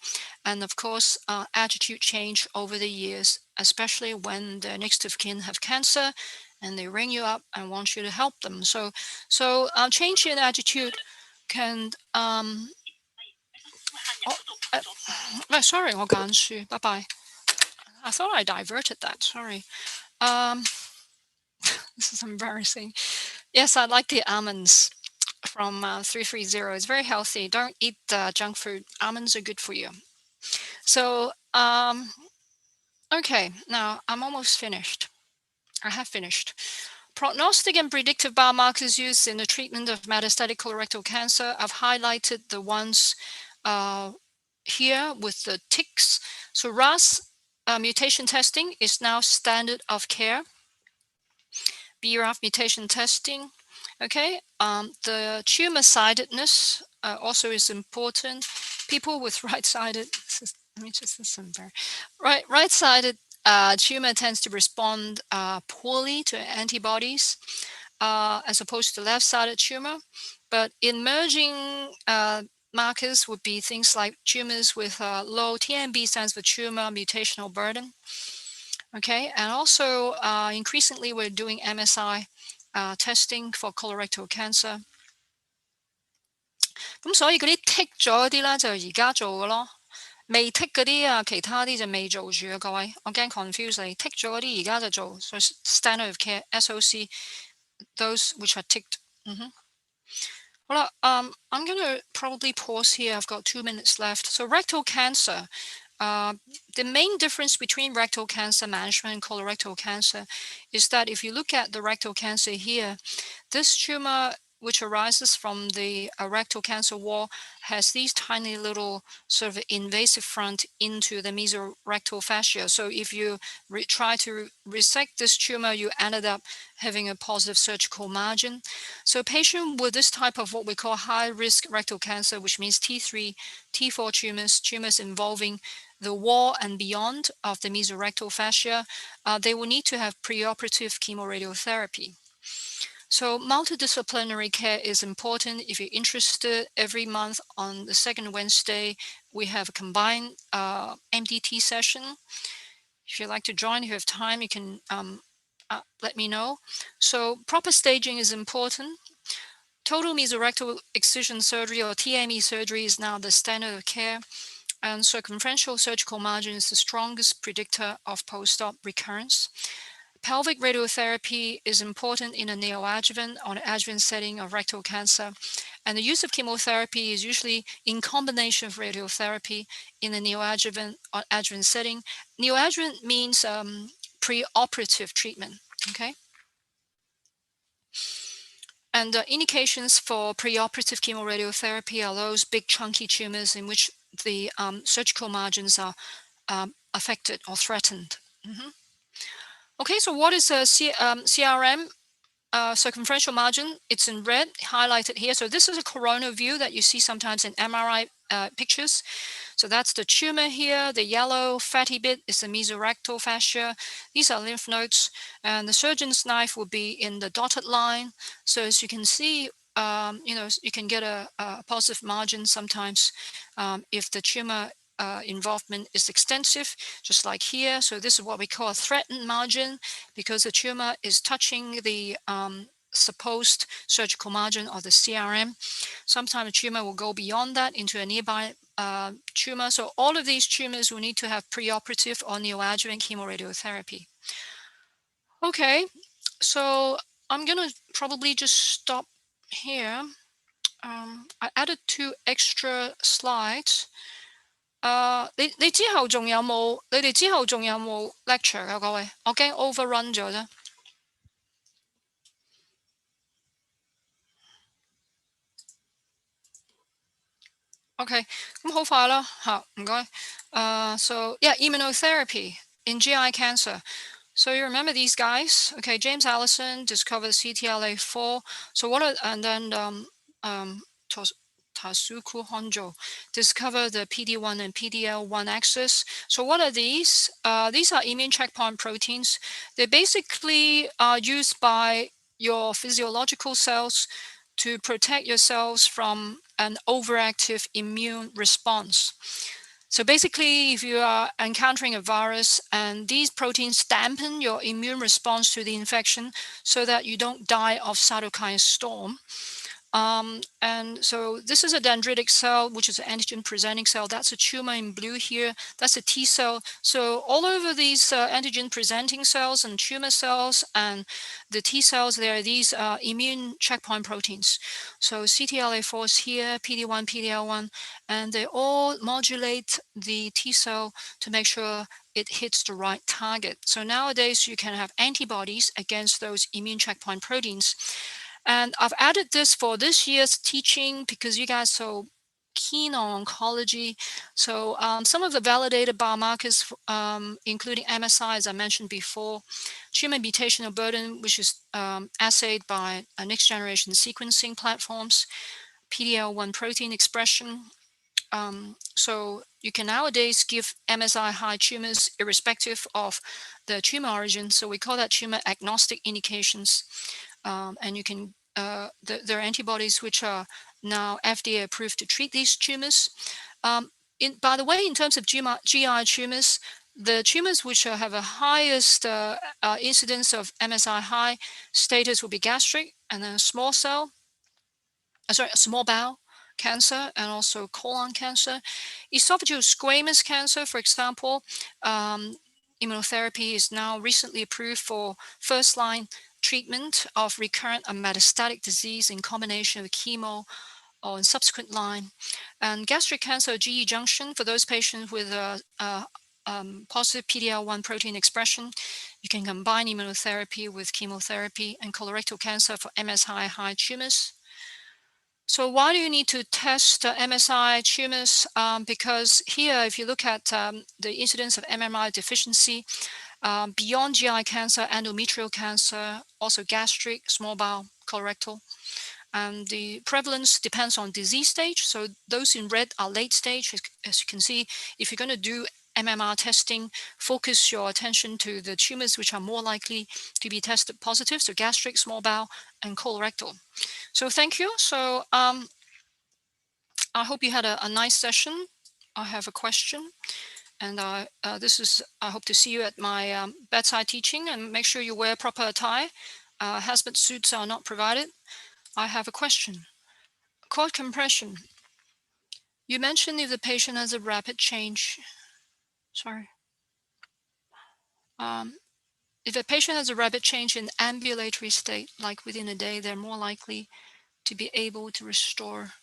And of course, attitude change over the years, especially when the next of kin have cancer and they ring you up and want you to help them. So change in attitude can sorry, 我揀書, bye bye. I thought I diverted that, sorry. This is embarrassing. Yes, I like the almonds from 330. It's very healthy. Don't eat junk food. Almonds are good for you. So, okay, now I'm almost finished. I have finished. Prognostic and predictive biomarkers used in the treatment of metastatic colorectal cancer. I've highlighted the ones here with the ticks. So RAS mutation testing is now standard of care. BRAF mutation testing. Okay, the tumor-sidedness also is important. People with right-sided, let me just listen there. Right-sided tumor tends to respond poorly to antibodies as opposed to left-sided tumor. But emerging markers would be things like tumors with low TMB, stands for tumor mutational burden. Okay, and also increasingly we're doing MSI testing for colorectal cancer. 咁所以嗰啲剔咗啲咧就而家做嘅咯，未剔嗰啲啊，其他啲就未做住啊，各位，我驚 confuse 你。剔咗嗰啲而家就做，所以 standard of care SOC those which are ticked。好啦，I'm gonna probably pause here. I've got 2 minutes left. So rectal cancer. The main difference between rectal cancer management and colorectal cancer is that if you look at the rectal cancer here, this tumor which arises from the rectal cancer wall has these tiny little sort of invasive front into the mesorectal fascia. So if you try to resect this tumor, you ended up having a positive surgical margin. So a patient with this type of what we call high-risk rectal cancer, which means T3, T4 tumors involving the wall and beyond of the mesorectal fascia, they will need to have preoperative chemoradiotherapy. So multidisciplinary care is important. If you're interested, every month on the second Wednesday, we have a combined MDT session. If you'd like to join, if you have time, you can let me know. So proper staging is important. Total mesorectal excision surgery or TME surgery is now the standard of care. And circumferential surgical margin is the strongest predictor of post-op recurrence. Pelvic radiotherapy is important in a neoadjuvant or an adjuvant setting of rectal cancer. And the use of chemotherapy is usually in combination of radiotherapy in a neoadjuvant or adjuvant setting. Neoadjuvant means preoperative treatment, okay? And indications for preoperative chemoradiotherapy are those big chunky tumors in which the surgical margins are affected or threatened. Okay, so what is CRM? Circumferential margin, it's in red, highlighted here. So this is a coronal view that you see sometimes in MRI pictures. So that's the tumor here. The yellow fatty bit is the mesorectal fascia. These are lymph nodes. And the surgeon's knife will be in the dotted line. So as you can see, you can get a positive margin sometimes if the tumor involvement is extensive, just like here. So this is what we call a threatened margin because the tumor is touching the supposed surgical margin of the CRM. Sometimes the tumor will go beyond that into a nearby tumor. So all of these tumors will need to have preoperative or neoadjuvant chemoradiotherapy. Okay, so I'm gonna probably just stop here. I added 2 extra slides. 你之後仲有冇？你哋之後仲有冇 lecture 啊？各位，我驚 overrun 咗啫。OK， 咁好快啦嚇，唔該。So yeah, immunotherapy in GI cancer. So you remember these guys? Okay, James Allison discovered CTLA4. So what are, and then Tasuku Honjo discovered the PD-1 and PD-L1 axis. So what are these? These are immune checkpoint proteins. They basically are used by your physiological cells to protect yourselves from an overactive immune response. So basically, if you are encountering a virus and these proteins dampen your immune response to the infection so that you don't die of cytokine storm. And so this is a dendritic cell, which is an antigen presenting cell. That's a tumor in blue here. That's a T cell. So all over these antigen presenting cells and tumor cells and the T cells, there are these immune checkpoint proteins. So CTLA4 is here, PD-1, PD-L1, and they all modulate the T cell to make sure it hits the right target. So nowadays you can have antibodies against those immune checkpoint proteins. And I've added this for this year's teaching because you guys are so keen on oncology. So some of the validated biomarkers, including MSI, as I mentioned before, tumor mutational burden, which is assayed by next generation sequencing platforms, PD-L1 protein expression. So you can nowadays give MSI high tumors irrespective of the tumor origin. So we call that tumor agnostic indications. And you can there are antibodies which are now FDA approved to treat these tumors. By the way, in terms of GI tumors, the tumors which have a highest incidence of MSI high status will be gastric, and then small bowel cancer, and also colon cancer. Esophageal squamous cancer, for example, immunotherapy is now recently approved for first-line treatment of recurrent and metastatic disease in combination with chemo or in subsequent line. And gastric cancer, GE junction, for those patients with positive PD-L1 protein expression, you can combine immunotherapy with chemotherapy. And colorectal cancer for MSI high tumors. So why do you need to test MSI tumors? Because here, if you look at the incidence of MMI deficiency, beyond GI cancer, endometrial cancer, also gastric, small bowel, colorectal, and the prevalence depends on disease stage. So those in red are late stage. As you can see, if you're going to do MMR testing, focus your attention to the tumors which are more likely to be tested positive, so gastric, small bowel, and colorectal. So thank you. So I hope you had a nice session. I have a question, and I hope to see you at my bedside teaching, and make sure you wear proper attire. Hazmat suits are not provided. I have a question. Cord compression. You mentioned if the patient has a rapid change. Sorry. If a patient has a rapid change in ambulatory state, like within a day, they're more likely to be able to restore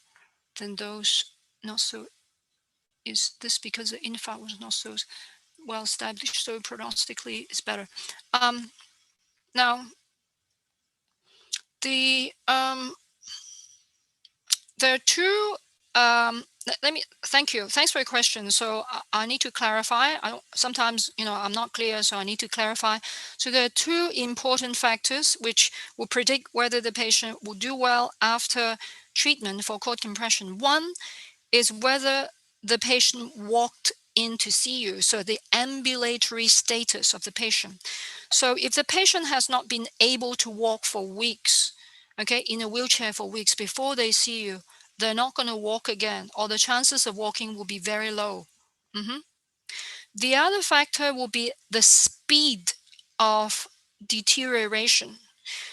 than those not so. Is this because the infarct was not so well established, so prognostically it's better? Now, the there are two. Let me thank you. Thanks for your question. So I need to clarify. Sometimes I'm not clear, so I need to clarify. So there are two important factors which will predict whether the patient will do well after treatment for cord compression. One is whether the patient walked in to see you, so the ambulatory status of the patient. So if the patient has not been able to walk for weeks, okay, in a wheelchair for weeks before they see you, they're not going to walk again, or the chances of walking will be very low. The other factor will be the speed of deterioration.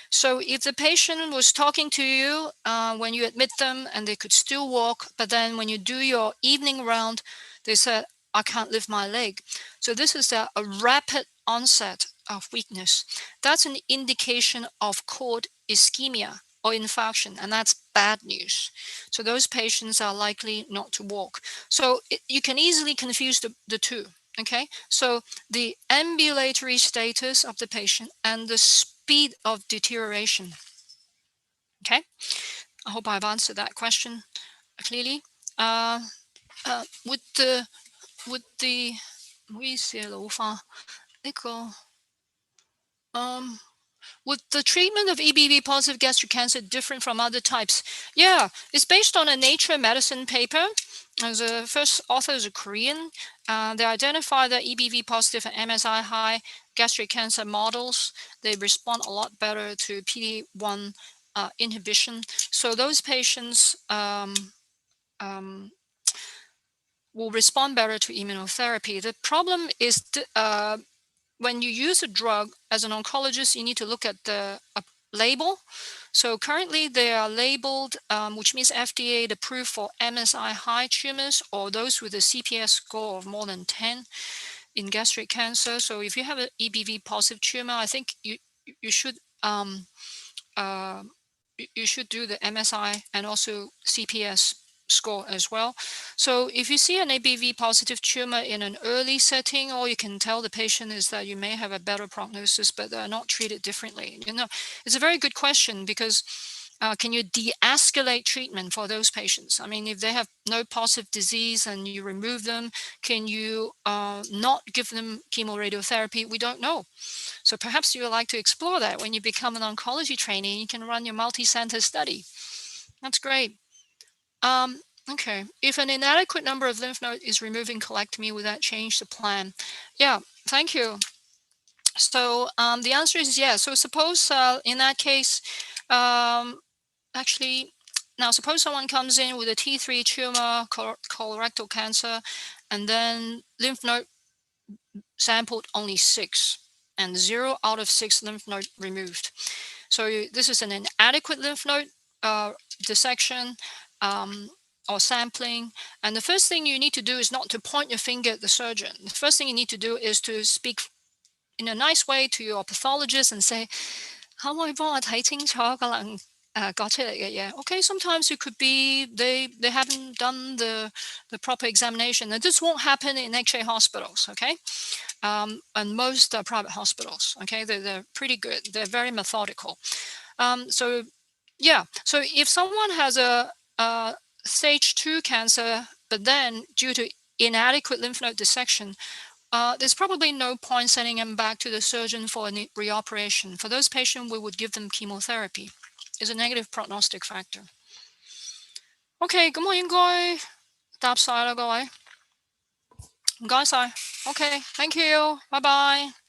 So if the patient was talking to you when you admit them and they could still walk, but then when you do your evening round, they said, I can't lift my leg. So this is a rapid onset of weakness. That's an indication of cord ischemia or infarction, and that's bad news. So those patients are likely not to walk. So you can easily confuse the two. Okay, so the ambulatory status of the patient and the speed of deterioration. Okay, I hope I've answered that question clearly. Would the treatment of EBV positive gastric cancer different from other types? Yeah, it's based on a Nature Medicine paper. The first author is a Korean. They identify the EBV positive and MSI high gastric cancer models. They respond a lot better to PD-1 inhibition. So those patients will respond better to immunotherapy. The problem is when you use a drug as an oncologist, you need to look at the label. So currently they are labeled, which means FDA approved for MSI high tumors or those with a CPS score of more than 10 in gastric cancer. So if you have an EBV positive tumor, I think you should you should do the MSI and also CPS score as well. So if you see an EBV positive tumor in an early setting, all you can tell the patient is that you may have a better prognosis, but they're not treated differently. It's a very good question because can you de-escalate treatment for those patients? I mean, if they have no positive disease and you remove them, can you not give them chemoradiotherapy? We don't know. So perhaps you would like to explore that when you become an oncology trainee. You can run your multi-center study. That's great. Okay. If an inadequate number of lymph nodes is removed in colectomy, would that change the plan? Yeah, thank you. So the answer is yes. So suppose in that case, actually, now suppose someone comes in with a T3 tumor, colorectal cancer, and then lymph node sampled only 6, and 0 out of 6 lymph node removed. So this is an inadequate lymph node dissection or sampling. And the first thing you need to do is not to point your finger at the surgeon. The first thing you need to do is to speak in a nice way to your pathologist and say, 可唔可以幫我睇清楚可能割出嚟嘅嘢？Okay, sometimes it could be they haven't done the proper examination, and this won't happen in X-ray hospitals. Okay, and most private hospitals. Okay, they're pretty good. They're very methodical. So yeah, so if someone has a stage 2 cancer, but then due to inadequate lymph node dissection, there's probably no point sending them back to the surgeon for a reoperation. For those patients, we would give them chemotherapy. It's a negative prognostic factor. OK， 咁我應該答晒啦，各位。唔該晒。OK，thank you，拜拜。